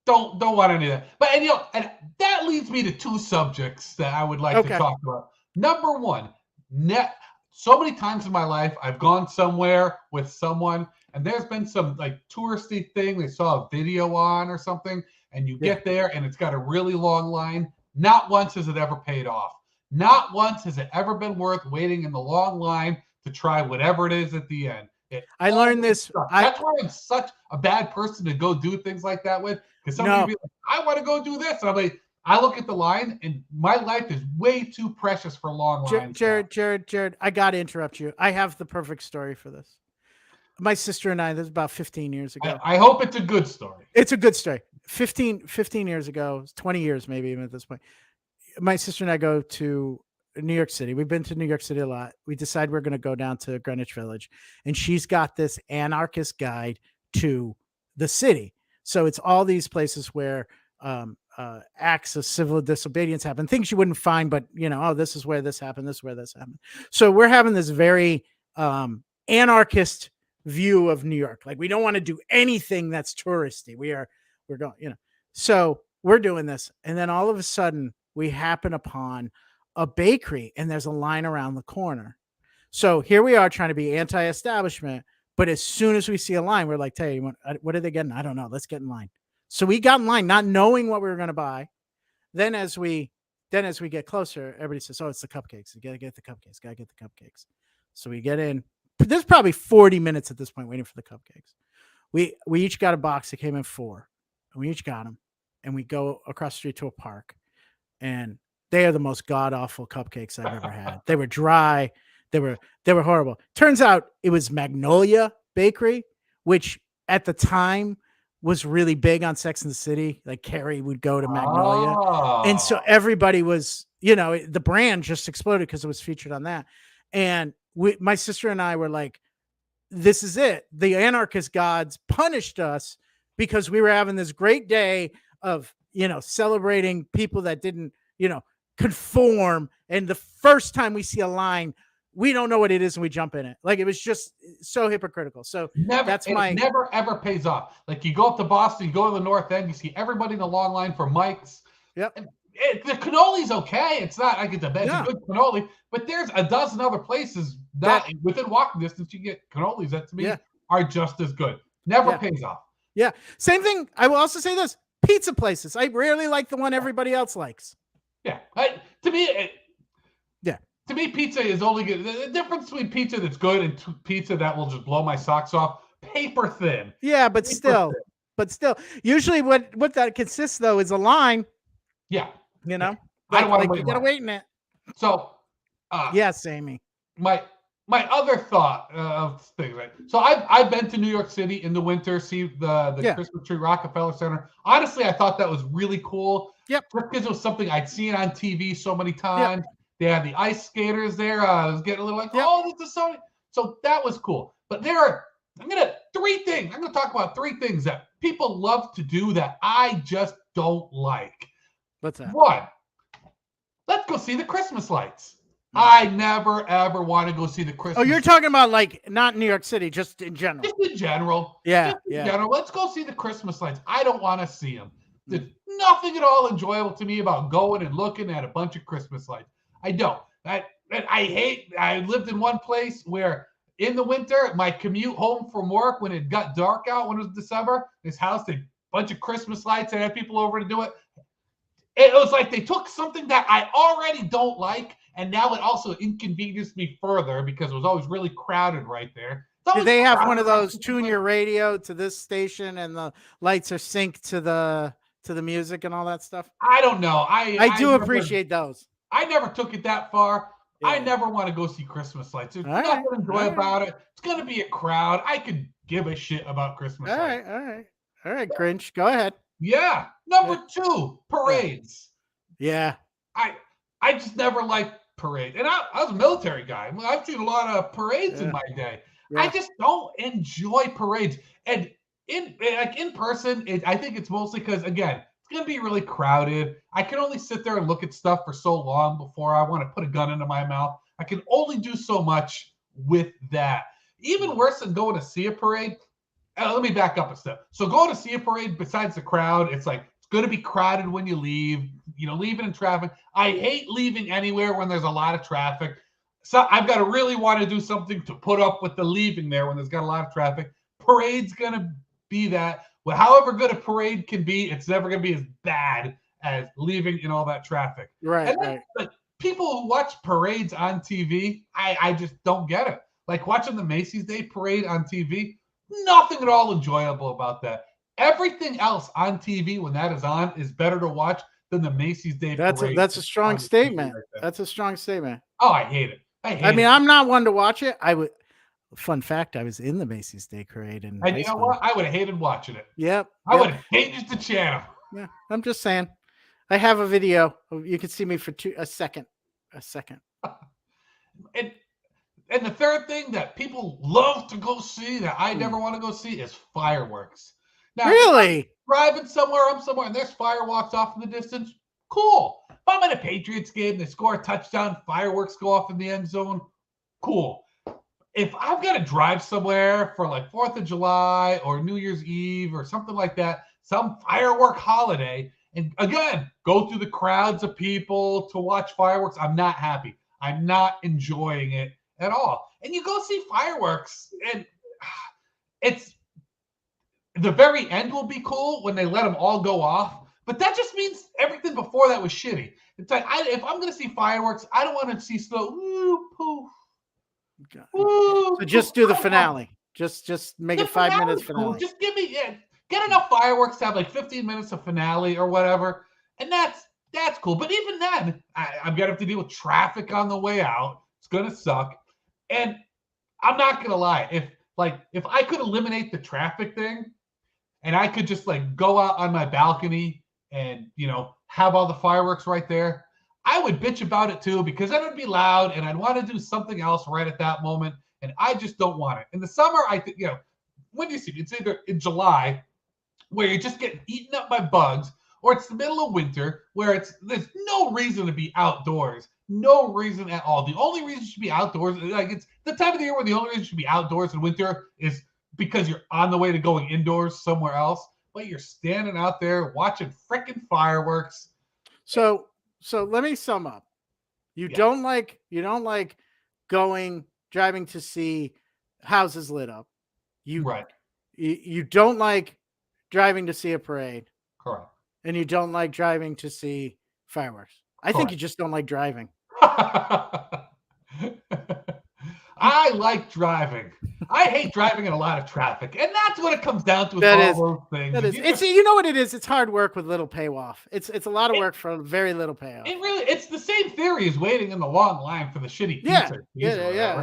don't want to do that. But and that leads me to 2 subjects that I would like to talk about. Number one, so many times in my life I've gone somewhere with someone and there's been some like touristy thing they saw a video on or something, and you get there and it's got a really long line. Not once has it ever paid off. Not once has it ever been worth waiting in the long line to try whatever it is at the end. I learned this. That's why I'm such a bad person to go do things like that with. Because somebody will be like, I want to go do this. And I'm like, I look at the line, and my life is way too precious for long lines. Jerrod, I got to interrupt you. I have the perfect story for this. My sister and I, this was about 15 years ago. I hope it's a good story. It's a good story. 15 years ago, 20 years maybe even at this point. My sister and I go to New York City. We've been to New York City a lot. We decide we're going to go down to Greenwich Village, and she's got this anarchist guide to the city. So it's all these places where acts of civil disobedience happen, things you wouldn't find, but oh, this is where this happened. This is where this happened. So we're having this very anarchist view of New York. Like, we don't want to do anything that's touristy. We're going, so we're doing this. And then all of a sudden we happen upon a bakery, and there's a line around the corner. So here we are trying to be anti-establishment, but as soon as we see a line, we're like, hey, what are they getting? I don't know. Let's get in line. So we got in line, not knowing what we were going to buy. Then as we get closer, everybody says, oh, it's the cupcakes. You got to get the cupcakes. Got to get the cupcakes. So we get in. There's probably 40 minutes at this point waiting for the cupcakes. We each got a box. It came in 4. And we each got them. And we go across the street to a park. And they are the most god-awful cupcakes I've ever had. They were dry. They were horrible. Turns out it was Magnolia Bakery, which at the time was really big on Sex and the City. Like, Carrie would go to Magnolia. Oh. And so everybody was, the brand just exploded because it was featured on that. And my sister and I were like, this is it. The anarchist gods punished us because we were having this great day of, celebrating people that didn't, conform. And the first time we see a line, we don't know what it is, and we jump in it. Like, it was just so hypocritical. So it never ever pays off. Like, you go up to Boston, you go to the North End, you see everybody in the long line for Mike's. Yep. The cannoli's okay. It's not like it's a good cannoli, but there's a dozen other places that within walking distance you get cannolis that to me are just as good. Never pays off. Yeah. Same thing. I will also say this: pizza places. I rarely like the one everybody else likes. Yeah. To me, pizza is only good. The difference between pizza that's good and pizza that will just blow my socks off, paper thin. Yeah, but still, usually what that consists though is a line. Yeah. I don't want to wait. You gotta wait in it. So, yes, Amy. My other thought of things, right? So I've been to New York City in the winter, see the Christmas tree, Rockefeller Center. Honestly, I thought that was really cool. Yep. Just because it was something I'd seen on TV so many times. Yep. They had the ice skaters there. I was getting a little like, oh, this is so that was cool. But I'm going to talk about 3 things that people love to do that I just don't like. What's that? 1, let's go see the Christmas lights. I never, ever want to go see the Christmas. Oh, you're talking about like not New York City, just in general. Just in general. Yeah. General. Let's go see the Christmas lights. I don't want to see them. There's nothing at all enjoyable to me about going and looking at a bunch of Christmas lights. I don't. I lived in one place where in the winter, my commute home from work, when it got dark out, when it was December, this house, a bunch of Christmas lights, and had people over to do it. It was like they took something that I already don't like, and now it also inconvenienced me further because it was always really crowded right there. Did they have one of those tune your radio to this station and the lights are synced to the music and all that stuff? I don't know. I do appreciate those. I never took it that far. Yeah. I never want to go see Christmas lights. There's nothing to enjoy about it. It's going to be a crowd. I could give a shit about Christmas lights. All right, Grinch. Go ahead. Yeah. Number 2, parades. Yeah. I just never liked parades. And I was a military guy. I've seen a lot of parades in my day. Yeah. I just don't enjoy parades. And in person, I think it's mostly because, again, it's going to be really crowded. I can only sit there and look at stuff for so long before I want to put a gun into my mouth. I can only do so much with that. Even worse than going to see a parade. Let me back up a step. So going to see a parade, besides the crowd, it's like it's going to be crowded when you leave, leaving in traffic. I hate leaving anywhere when there's a lot of traffic. So I've got to really want to do something to put up with the leaving there when there's got a lot of traffic. Parade's going to be that. Well, however good a parade can be, it's never going to be as bad as leaving in all that traffic. Right. Like, people who watch parades on TV, I just don't get it. Like watching the Macy's Day Parade on TV, nothing at all enjoyable about that. Everything else on TV when that is on is better to watch than the Macy's Day Parade. That's a strong statement. That's a strong statement. Oh, I hate it. I'm not one to watch it. Fun fact, I was in the Macy's Day Parade. And you know what? I would have hated watching it. Yep. I would have changed the channel. Yeah, I'm just saying. I have a video. You can see me for a second. A second. And and the third thing that people love to go see that I never Mm. want to go see is fireworks. Now, if I'm Really? driving somewhere, I'm somewhere, and there's fireworks off in the distance, cool. If I'm at a Patriots game, they score a touchdown, fireworks go off in the end zone, cool. If I've got to drive somewhere for like 4th of July or New Year's Eve or something like that, some firework holiday, and again, go through the crowds of people to watch fireworks, I'm not happy. I'm not enjoying it at all. And you go see fireworks, and it's the very end will be cool when they let them all go off, but that just means everything before that was shitty. It's like if I'm going to see fireworks, I don't want to see slow. Woo, poof. Woo, So just do the finale. Just make the it 5 minutes finale's cool. finale. Just get enough fireworks to have like 15 minutes of finale or whatever, and that's cool. But even then, I'm gonna have to deal with traffic on the way out. It's gonna suck, and I'm not gonna lie. If I could eliminate the traffic thing, and I could just like go out on my balcony and have all the fireworks right there, I would bitch about it too, because then it would be loud and I'd want to do something else right at that moment. And I just don't want it. In the summer, I think, when do you see it? It's either in July where you're just getting eaten up by bugs, or it's the middle of winter where there's no reason to be outdoors. No reason at all. The only reason you should be outdoors, like it's the time of the year where the only reason you should be outdoors in winter is because you're on the way to going indoors somewhere else, but you're standing out there watching freaking fireworks. So let me sum up. You don't like driving to see houses lit up. You don't like driving to see a parade. Correct. And you don't like driving to see fireworks. I think you just don't like driving. I like driving. I hate driving in a lot of traffic, and that's what it comes down to. Those things. That is. It's you know what it is. It's hard work with little payoff. It's a lot of work for very little payoff. It's the same theory as waiting in the long line for the shitty pizza. Yeah.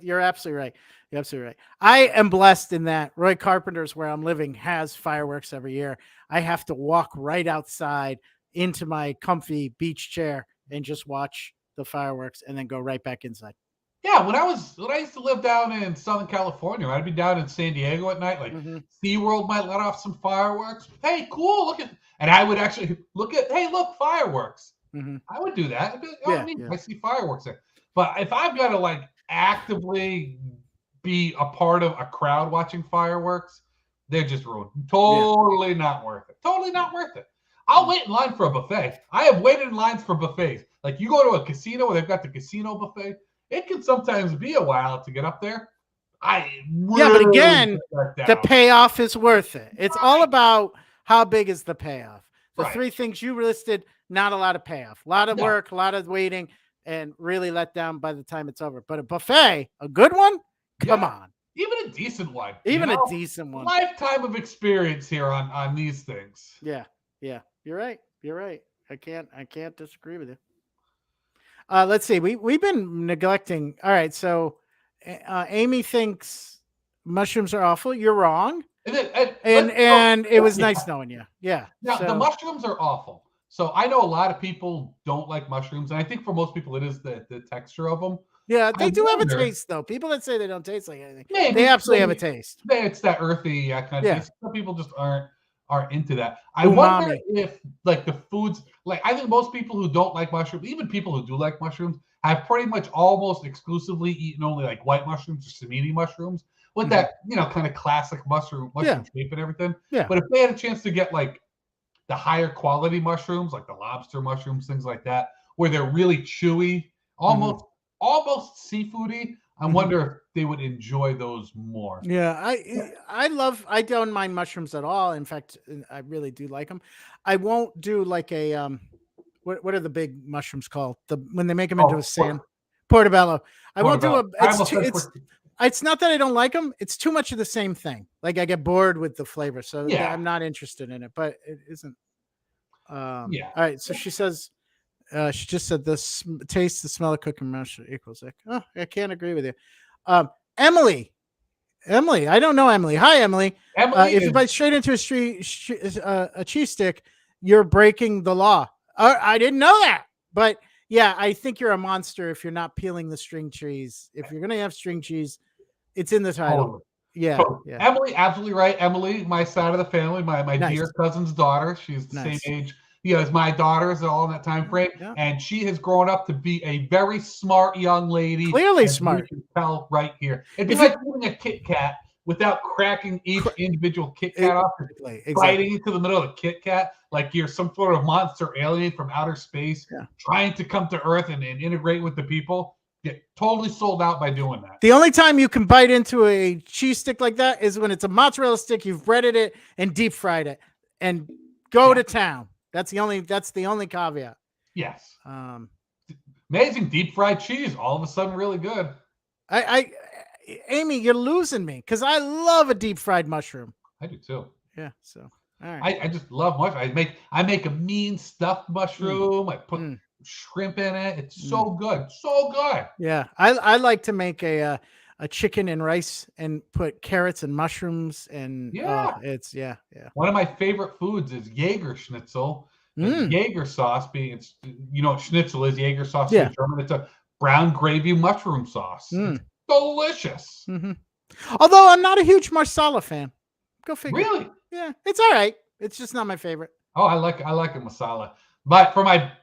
You're absolutely right. You're absolutely right. I am blessed in that Roy Carpenter's, where I'm living, has fireworks every year. I have to walk right outside into my comfy beach chair and just watch the fireworks, and then go right back inside. Yeah, when I used to live down in Southern California, I'd be down in San Diego at night. Like SeaWorld might let off some fireworks. Hey, cool! And I would actually look, fireworks. I would do that. I see fireworks there. But if I've got to like actively be a part of a crowd watching fireworks, they're just ruined. Totally not worth it. Totally not worth it. I'll wait in line for a buffet. I have waited in lines for buffets. Like you go to a casino where they've got the casino buffet. It can sometimes be a while to get up there. But again, the payoff is worth it. It's all about how big is the payoff. The three things you listed, not a lot of payoff. A lot of work, a lot of waiting, and really let down by the time it's over. But a buffet, a good one, come on. Even a decent one. A decent one. Lifetime of experience here on these things. Yeah. You're right. I can't disagree with you. Let's see. We've been neglecting. All right. So Amy thinks mushrooms are awful. You're wrong. And it was nice knowing you. Yeah. Now, the mushrooms are awful. So I know a lot of people don't like mushrooms. And I think for most people, it is the texture of them. Yeah, they do have a taste, though. People that say they don't taste like anything, they absolutely have a taste. It's that earthy kind of taste. Some people just aren't into that. I wonder if like the foods, like I think most people who don't like mushrooms, even people who do like mushrooms, have pretty much almost exclusively eaten only like white mushrooms or samini mushrooms with that kind of classic mushroom shape and everything. Yeah. But if they had a chance to get like the higher quality mushrooms, like the lobster mushrooms, things like that, where they're really chewy, almost seafoody, I wonder if they would enjoy those more. Yeah, I don't mind mushrooms at all. In fact, I really do like them. I won't do like a what are the big mushrooms called? When they make them into a sand portobello. I won't do it's not that I don't like them. It's too much of the same thing. Like I get bored with the flavor, so I'm not interested in it. But it isn't. All right. So she says. She just said this taste, the smell of cooking mushroom equals like. Oh, I can't agree with you. Emily, I don't know Emily. Hi, Emily. If you bite straight into a cheese stick, you're breaking the law. I didn't know that, but yeah, I think you're a monster if you're not peeling the string cheese. If you're gonna have string cheese, it's in the title. Totally. Yeah, So yeah. Emily, absolutely right. Emily, my side of the family, my Nice, dear cousin's daughter. She's the same nice. age, as my daughters, all in that time frame. Yeah, And she has grown up to be a very smart young lady, clearly as you smart. can tell right here. It'd be If you like eating a Kit Kat without cracking each cr- individual Kit Kat off and exactly. biting into the middle of the Kit Kat like you're some sort of monster alien from outer space Yeah. trying to come to Earth and integrate with the people. Get totally sold out by doing that. The only time you can bite into a cheese stick like that is when it's a mozzarella stick. You've breaded it and deep fried it, and go to town. That's the only caveat. Yes. Um, Amazing deep fried cheese. All of a sudden, really good. Amy, you're losing me because I love a deep fried mushroom. I do too. Yeah. So, all right. I just love mushroom. I make a mean stuffed mushroom. I put shrimp in it. It's so good, so good. Yeah, I like to make a chicken and rice and put carrots and mushrooms and it's yeah. One of my favorite foods is Jaeger schnitzel. Jaeger sauce being it's what schnitzel is. Jaeger sauce Yeah. in German. It's a brown gravy mushroom sauce. It's delicious. Although I'm not a huge marsala fan. Go figure. Really? Yeah, it's all right. It's just not my favorite. Oh, I like a masala. But for my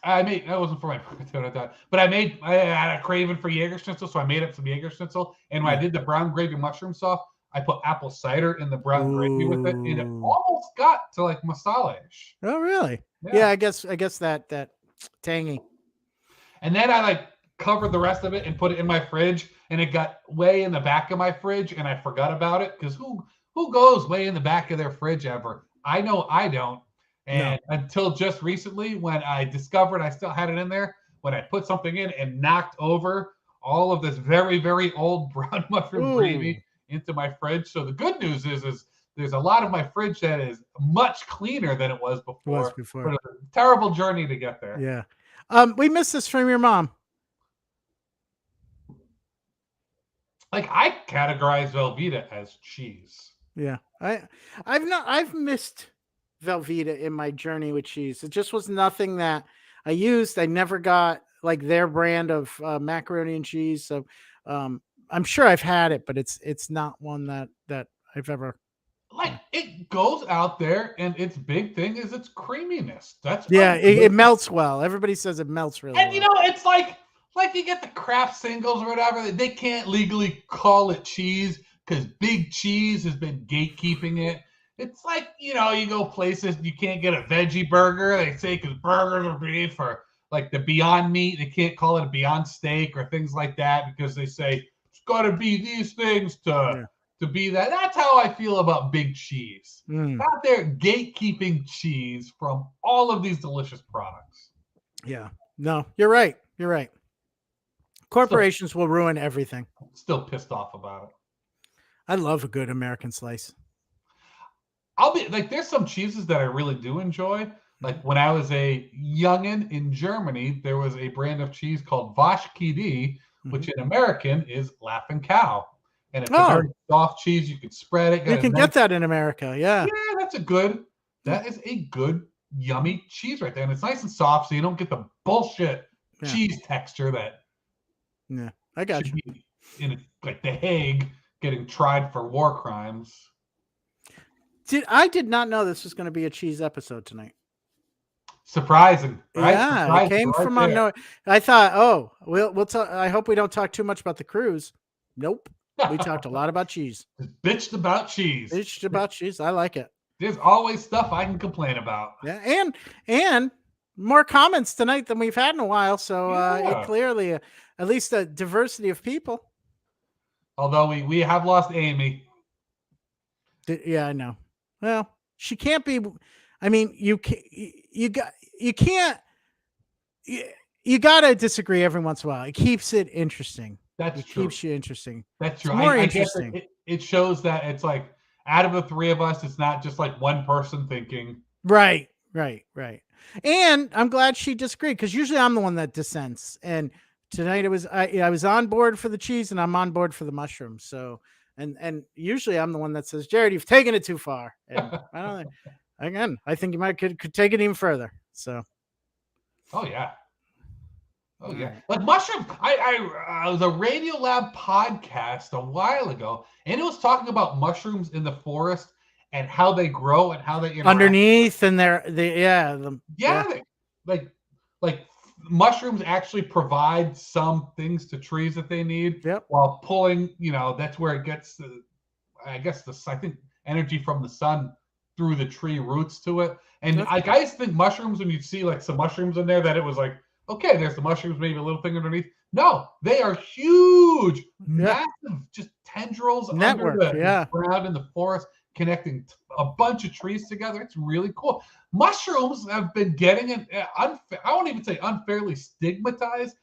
that wasn't for my birthday, but I had a craving for Jaeger schnitzel, so I made up some Jaeger schnitzel. And when I did the brown gravy mushroom sauce, I put apple cider in the brown gravy with it, and it almost got to like masala-ish. Oh, really? Yeah, I guess that tangy. And then I covered the rest of it and put it in my fridge, and it got way in the back of my fridge, and I forgot about it because who goes way in the back of their fridge ever? I know I don't. And until just recently, when I discovered I still had it in there, when I put something in and knocked over all of this very, very old brown mushroom gravy into my fridge. So the good news is there's a lot of my fridge that is much cleaner than it was before. But it's a terrible journey to get there. Yeah. We missed this from your mom. I categorize Velveeta as cheese. Yeah. I've missed Velveeta in my journey with cheese. It just was nothing that I used. I never got their brand of macaroni and cheese. So I'm sure I've had it, but it's not one that I've ever. It goes out there, and its big thing is its creaminess. That's it melts well. Everybody says it melts really well. And it's like you get the craft singles or whatever. They can't legally call it cheese because Big Cheese has been gatekeeping it. It's like, you go places, you can't get a veggie burger. They say because burgers are beef, or the Beyond Meat. They can't call it a Beyond Steak or things like that because they say it's got to be these things to be that. That's how I feel about Big Cheese. Out there gatekeeping cheese from all of these delicious products. Yeah. No, you're right. You're right. Corporations will ruin everything. Still pissed off about it. I love a good American slice. I'll be there's some cheeses that I really do enjoy. When I was a youngin in Germany, there was a brand of cheese called Waschkidi, which in American is Laughing Cow. And it's a very soft cheese. You can spread it. You can get that in America. Yeah. Yeah, that is a good, yummy cheese right there. And it's nice and soft, so you don't get the bullshit cheese texture that I got you. In The Hague getting tried for war crimes. I did not know this was going to be a cheese episode tonight. Surprising, right? Yeah, it came from unknown. I thought, we'll talk. I hope we don't talk too much about the cruise. Nope, we talked a lot about cheese. Just bitched about cheese. Bitched about cheese. I like it. There's always stuff I can complain about. Yeah, and more comments tonight than we've had in a while. So it clearly, at least a diversity of people. Although we have lost Amy. Yeah, I know. Well, she can't be. I mean, you can't. You gotta disagree every once in a while. It keeps it interesting. That's true. Keeps you interesting. That's true. It's more I interesting. guess it shows that it's out of the three of us, it's not just one person thinking. Right. And I'm glad she disagreed because usually I'm the one that dissents. And tonight I was on board for the cheese and I'm on board for the mushrooms. So and usually I'm the one that says, Jerrod, you've taken it too far. And I don't. Again, I think you could take it even further. So. Oh yeah. Oh All yeah, right. like mushrooms. I was a Radio Lab podcast a while ago, and it was talking about mushrooms in the forest and how they grow and how they interact. Underneath and yeah. Yeah, like like mushrooms actually provide some things to trees that they need Yep. while pulling. That's where it gets I guess I think energy from the sun through the tree roots to it. And That's I guys think mushrooms, when you see like some mushrooms in there, that it was like, okay, there's the mushrooms, maybe a little thing underneath. No, they are huge, yeah. massive, just tendrils under Network. the Yeah. ground in the forest, connecting a bunch of trees together. It's really cool. Mushrooms have been getting I won't even say unfairly stigmatized.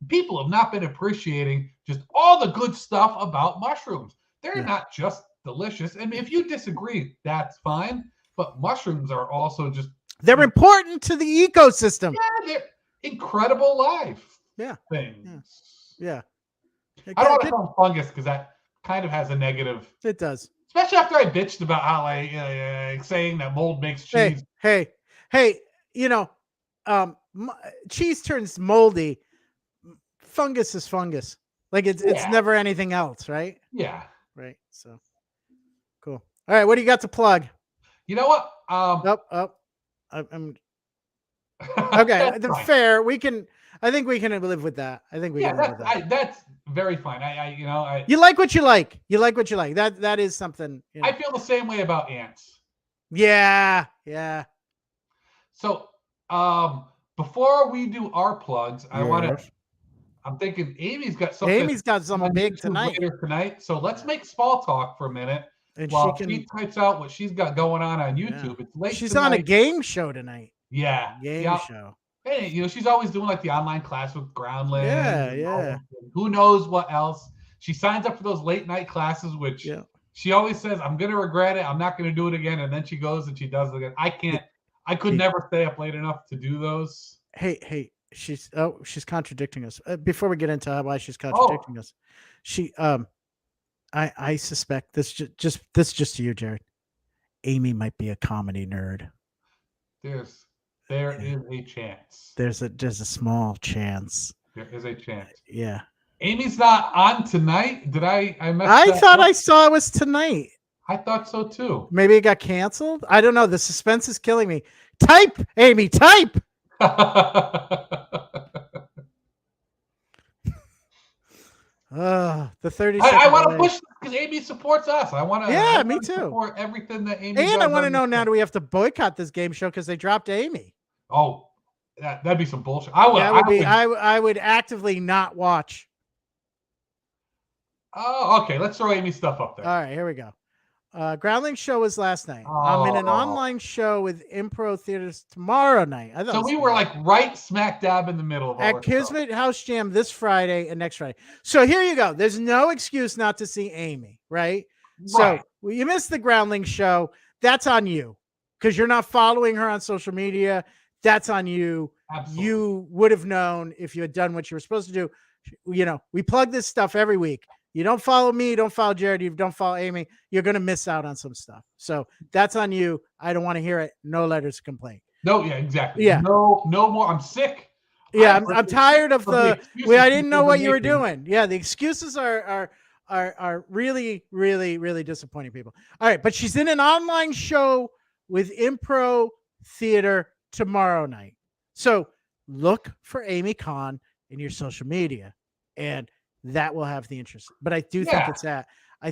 People have not been appreciating just all the good stuff about mushrooms. They're Yeah. not just delicious. I mean, if you disagree, that's fine. But mushrooms are also just They're important to the ecosystem. they're incredible life Yeah. things. Yeah. I don't want to call them fungus because that kind of has a negative, It does. especially after I bitched about how saying that mold makes cheese. Hey, you know, cheese turns moldy. Fungus is fungus. Like it's Yeah, never anything else, right? yeah. Right. So cool. All right, what do you got to plug? You know what? I'm okay. That's The fine. fair. I think we can live with that. I think we Yeah, can live with that. that's very fine. I You like what you like. You like what you like. That is something. I feel the same way about ants. Yeah. Yeah. So, before we do our plugs, Yes. I'm thinking Amy's got something Amy's got something on big YouTube tonight, later tonight. So let's Yeah. make small talk for a minute and she while can. she types out what she's got going on Yeah. YouTube. It's late She's on a tonight. game show tonight. Yeah, Game yeah. show. Hey, she's always doing like the online class with Groundland. Yeah. Who knows what else? She signs up for those late night classes, which Yeah. she always says, "I'm gonna regret it. I'm not gonna do it again." And then she goes and she does it again. I can't. I could Hey. never stay up late enough to do those. Hey, she's contradicting us. Before we get into why she's Oh, contradicting us, she I suspect this just to you, Jerrod. Amy might be a comedy nerd. there Yeah. is a chance. There's a small chance. There is a chance. Yeah. Amy's not on tonight. Did I messed I that thought up? I saw it was tonight. I thought so too. Maybe it got canceled. I don't know. The suspense is killing me. Type, Amy, type. The 30 I want to delay. push because Amy supports us. I want to. Yeah, me too. Support everything that Amy does. And I want to know now: do we have to boycott this game show because they dropped Amy? Oh, that'd be some bullshit. I would. That would be. I would actively not watch. Oh, okay. Let's throw Amy's stuff up there. All right, here we go. Groundling show was last night. I'm in an Oh. online show with Impro Theaters tomorrow night. I thought So it was we were fun. like right smack dab in the middle of all At our stuff. Kismet House Jam this Friday and next Friday. So here you go. There's no excuse not to see Amy, right? So Right. you missed the Groundling show. That's on you because you're not following her on social media. That's on you. Absolutely. You would have known if you had done what you were supposed to do. We plug this stuff every week. You don't follow me, you don't follow Jerrod, you don't follow Amy, you're going to miss out on some stuff. So that's on you. I don't want to hear it. No letters of complaint. No, yeah, exactly. Yeah. No more. I'm sick. Yeah, I'm tired of I didn't know what you were making. doing. Yeah, the excuses are really, really, really disappointing people. All right, but she's in an online show with Impro Theater tomorrow night. So look for Amy Kahn in your social media, and that will have the interest. But I do think it's that. I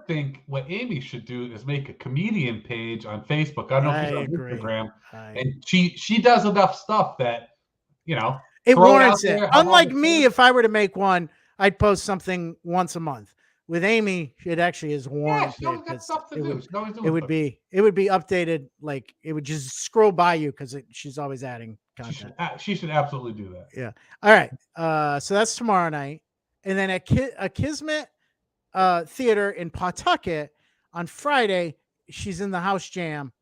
think what Amy should do is make a comedian page on Facebook. I don't know if she's on Instagram. And she does enough stuff that, it warrants it. Unlike me, if I were to make one, I'd post something once a month. With Amy, it actually is warranted. Yeah, she got stuff to do. It would be updated. Like it would just scroll by you because she's always adding content. She should absolutely do that. Yeah. All right. So that's tomorrow night, and then at Kismet Theater in Pawtucket on Friday, she's in the House Jam,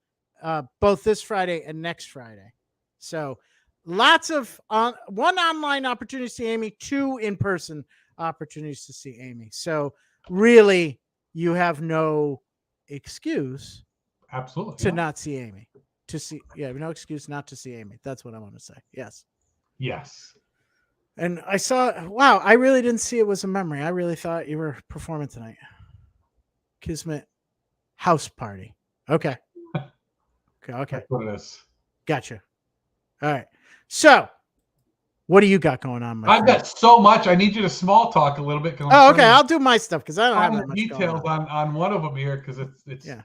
both this Friday and next Friday. So lots of one online opportunity to see Amy, 2 in-person opportunities to see Amy. So really, you have no excuse absolutely to not see Amy. No excuse not to see Amy. That's what I want to say. Yes. And I saw, wow, I really didn't see it was a memory. I really thought you were performing tonight. Kismet house party. Okay. Okay. That's what it is. Gotcha. All right. So, what do you got going on, my I've friend? got so much. I need you to small talk a little bit because I'm Oh, trying okay. to I'll do my stuff because I don't have find that the much going details on. on one of them here because it's Yeah.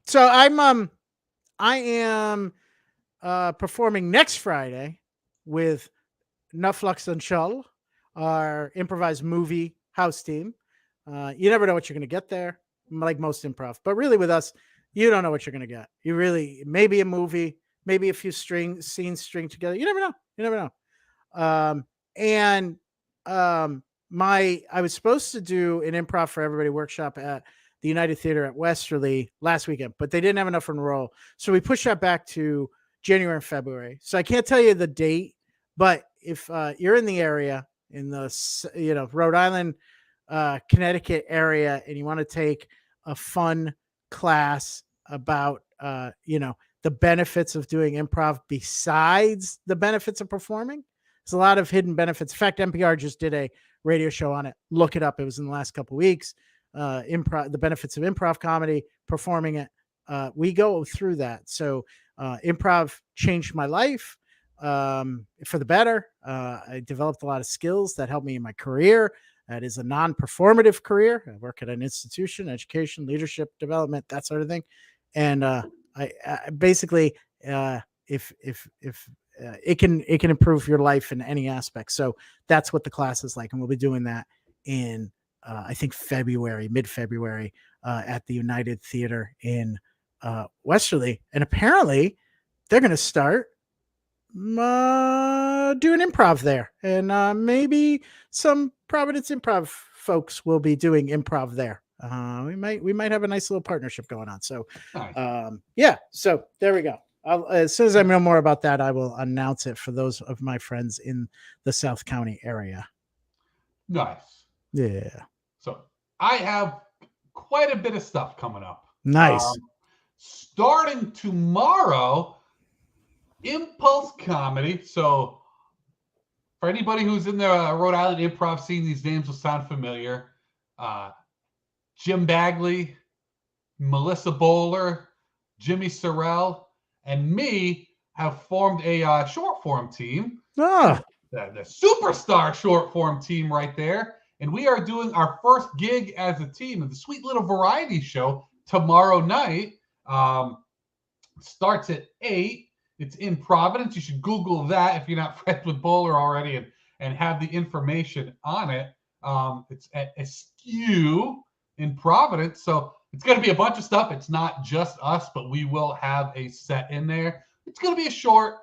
So I am performing next Friday with Nufflux and Shull, our improvised movie house team. You never know what you're going to get there, like most improv. But really, with us, you don't know what you're going to get. You really, maybe a movie, maybe a few scenes string together. You never know. You never know. And I was supposed to do an improv for everybody workshop at the United Theater at Westerly last weekend, but they didn't have enough enroll, so we pushed that back to January and February. So I can't tell you the date, but if you're in the area, in the Rhode Island, Connecticut area, and you want to take a fun class about the benefits of doing improv besides the benefits of performing, there's a lot of hidden benefits. In fact, NPR just did a radio show on it. Look it up. It was in the last couple of weeks. The benefits of improv comedy, performing it. We go through that. So improv changed my life for the better. I developed a lot of skills that helped me in my career. That is a non-performative career. I work at an institution, education, leadership development, that sort of thing. And I basically, if it can improve your life in any aspect. So that's what the class is like, and we'll be doing that in I think mid-February, at the United Theater in Westerly, and apparently they're going to start doing improv there, and maybe some Providence Improv folks will be doing improv there. We might have a nice little partnership going on. So, nice. yeah. So there we go. As soon as I know more about that, I will announce it for those of my friends in the South County area. Nice. Yeah. So I have quite a bit of stuff coming up. Nice. Starting tomorrow, Impulse Comedy. So for anybody who's in the Rhode Island improv scene, these names will sound familiar. Jim Bagley, Melissa Bowler, Jimmy Sorrell, and me have formed a short form team. Ah. The superstar short form team right there. And we are doing our first gig as a team at the sweet little variety show tomorrow night. Starts at 8. It's in Providence. You should Google that if you're not friends with Bowler already and have the information on it. It's at Askew in Providence. So it's going to be a bunch of stuff. It's not just us, but we will have a set in there. It's going to be a short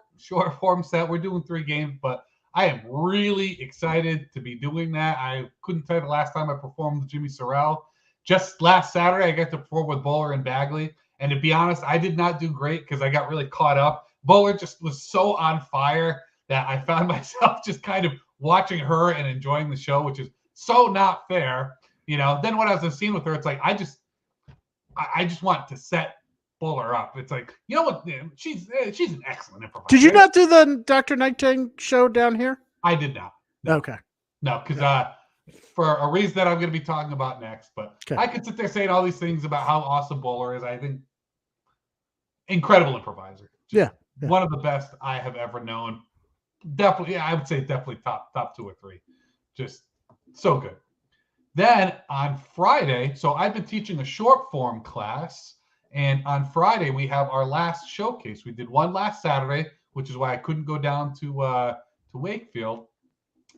form set. We're doing 3 games, but I am really excited to be doing that. I couldn't tell you the last time I performed with Jimmy Sorrell. Just last Saturday, I got to perform with Bowler and Bagley. And to be honest, I did not do great because I got really caught up. Bowler just was so on fire that I found myself just kind of watching her and enjoying the show, which is so not fair. Then when I was in a scene with her, it's like I just want to set Bowler up. It's like, you know what? She's an excellent improviser. Did you not do the Dr. Nighttime show down here? I did not. No. Okay. No, because for a reason that I'm going to be talking about next. But okay. I could sit there saying all these things about how awesome Bowler is. I think incredible improviser. Yeah. One of the best I have ever known. Definitely, I would say definitely top 2 or 3. Just so good. Then on Friday, so I've been teaching a short form class, and on Friday we have our last showcase. We did one last Saturday, which is why I couldn't go down to Wakefield,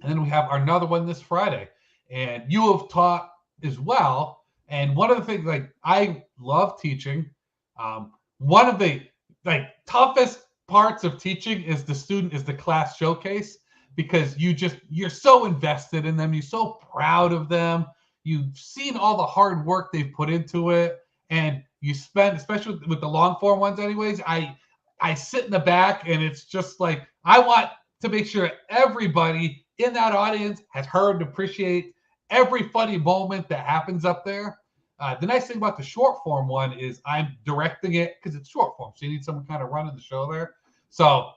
and then we have another one this Friday. And you have taught as well. And one of the things, like, I love teaching. One of the toughest parts of teaching is the class showcase, because you're so invested in them. You're so proud of them. You've seen all the hard work they've put into it. And you spend, especially with the long form ones anyways, I sit in the back and it's just like, I want to make sure everybody in that audience has heard and appreciate every funny moment that happens up there. The nice thing about the short form one is I'm directing it because it's short form. So you need someone kind of running the show there. So,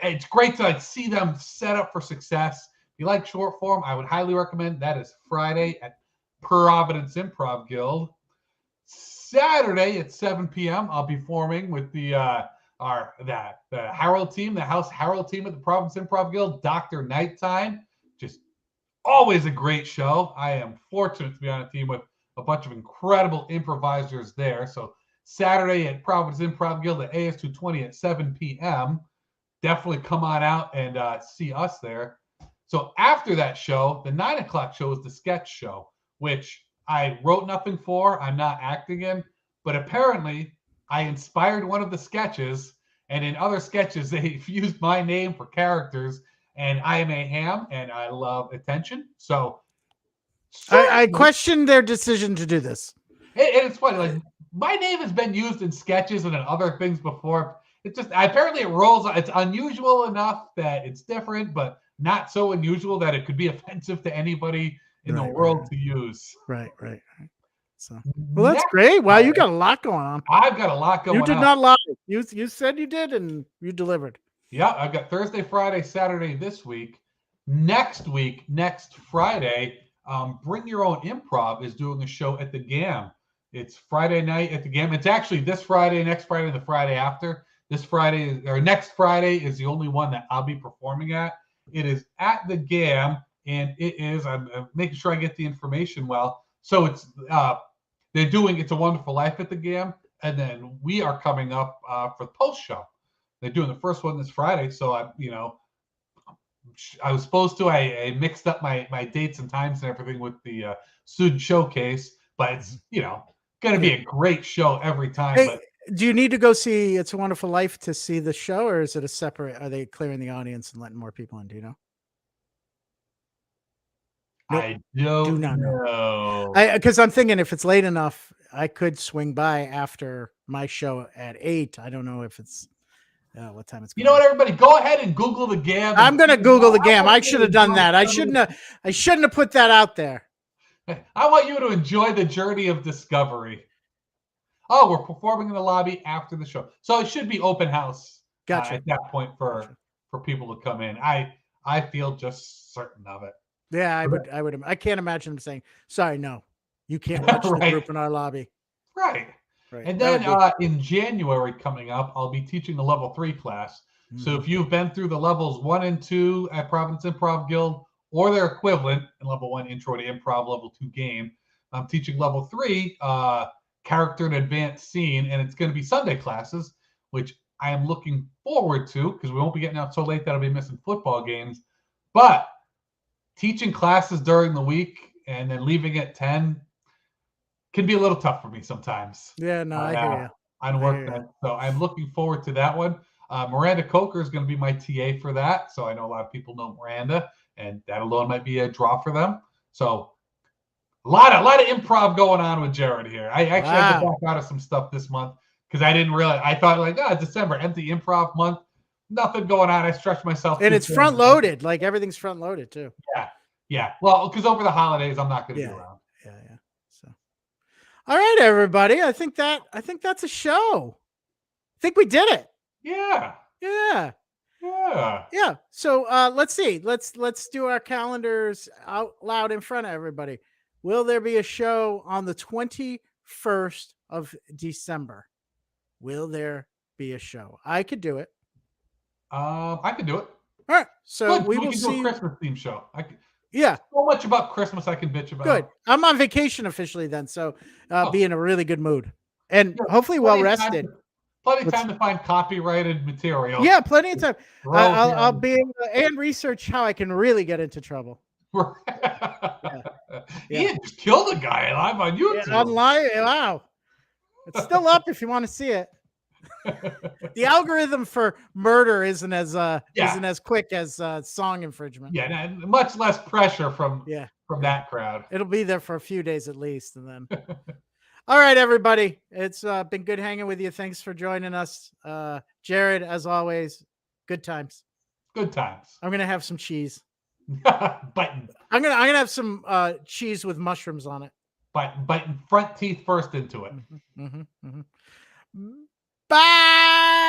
it's great to like see them set up for success. If you like short form, I would highly recommend. That is Friday at Providence Improv Guild. Saturday at 7 p.m. I'll be forming with the Harold team, the House Harold team at the Providence Improv Guild. Dr. Nighttime, just always a great show. I am fortunate to be on a team with a bunch of incredible improvisers there. So Saturday at Providence Improv Guild at AS 220 at 7 p.m. Definitely come on out and see us there. So after that show, the 9 o'clock show is the sketch show, which I wrote nothing for. I'm not acting in, but apparently I inspired one of the sketches, and in other sketches they've used my name for characters, and I am a ham and I love attention. So I questioned their decision to do this. It's funny, like my name has been used in sketches and in other things before. It's just apparently it rolls. It's unusual enough that it's different, but not so unusual that it could be offensive to anybody in the world to use. Right. So, well, that's great. Wow, you got a lot going on. I've got a lot going on. You did not lie. You said you did, and you delivered. Yeah, I've got Thursday, Friday, Saturday this week. Next Friday, Bring Your Own Improv is doing a show at the GAM. It's Friday night at the GAM. It's actually this Friday, next Friday, and the Friday after. This Friday or next Friday is the only one that I'll be performing at. It is at the GAM, and it is. I'm making sure I get the information well. So it's they're doing It's a Wonderful Life at the GAM, and then we are coming up for the post show. They're doing the first one this Friday, so I was supposed to. I mixed up my dates and times and everything with the student showcase, but it's going to be a great show every time. Hey, but do you need to go see It's a Wonderful Life to see the show, or is it a separate? Are they clearing the audience and letting more people in? Do you know? Nope. I do not know. Because I'm thinking if it's late enough, I could swing by after my show at 8. I don't know if it's what time it's. You know what, everybody, go ahead and Google the GAM. I'm going to Google the GAM. I should have done that. I shouldn't have put that out there. I want you to enjoy the journey of discovery. Oh, we're performing in the lobby after the show, so it should be open house. Gotcha. At that point for people to come in. I feel just certain of it. Yeah, I would. I can't imagine them saying, "Sorry, no, you can't watch the group in our lobby." Right. And then in January coming up, I'll be teaching the level 3 class. Mm-hmm. So if you've been through the levels 1 and 2 at Providence Improv Guild or their equivalent in level 1 Intro to Improv, level 2 Game, I'm teaching level 3 Character and Advanced Scene, and it's going to be Sunday classes, which I am looking forward to because we won't be getting out so late that I'll be missing football games. But teaching classes during the week and then leaving at 10 can be a little tough for me sometimes. Yeah, no, I hear you. On work then. So I'm looking forward to that one. Miranda Coker is going to be my TA for that. So I know a lot of people know Miranda, and that alone might be a draw for them. So a lot of improv going on with Jerrod here. I actually had to back out of some stuff this month because I didn't realize. I thought December, empty improv month, nothing going on. I stretched myself. And it's front loaded. Like everything's front loaded too. Yeah. Well, because over the holidays, I'm not going to be around. Yeah. So, all right, everybody. I think that's a show. I think we did it. Yeah. So let's see. Let's do our calendars out loud in front of everybody. Will there be a show on the 21st of December? Will there be a show? I could do it. I could do it. All right. So we will see. Do a Christmas theme show. Yeah. So much about Christmas I can bitch about. Good. I'm on vacation officially then, so be in a really good mood and hopefully well rested. Plenty of time to find copyrighted material. Yeah, plenty of time. I'll be able to and research how I can really get into trouble. Ian just killed a guy live on YouTube. Online, wow. It's still up if you want to see it. The algorithm for murder isn't as quick as song infringement. Yeah, much less pressure from that crowd. It'll be there for a few days at least, and then. All right, everybody. It's been good hanging with you. Thanks for joining us, Jerrod. As always, good times. Good times. I'm gonna have some cheese. Biting. I'm gonna have some cheese with mushrooms on it. Biting front teeth first into it. Bye.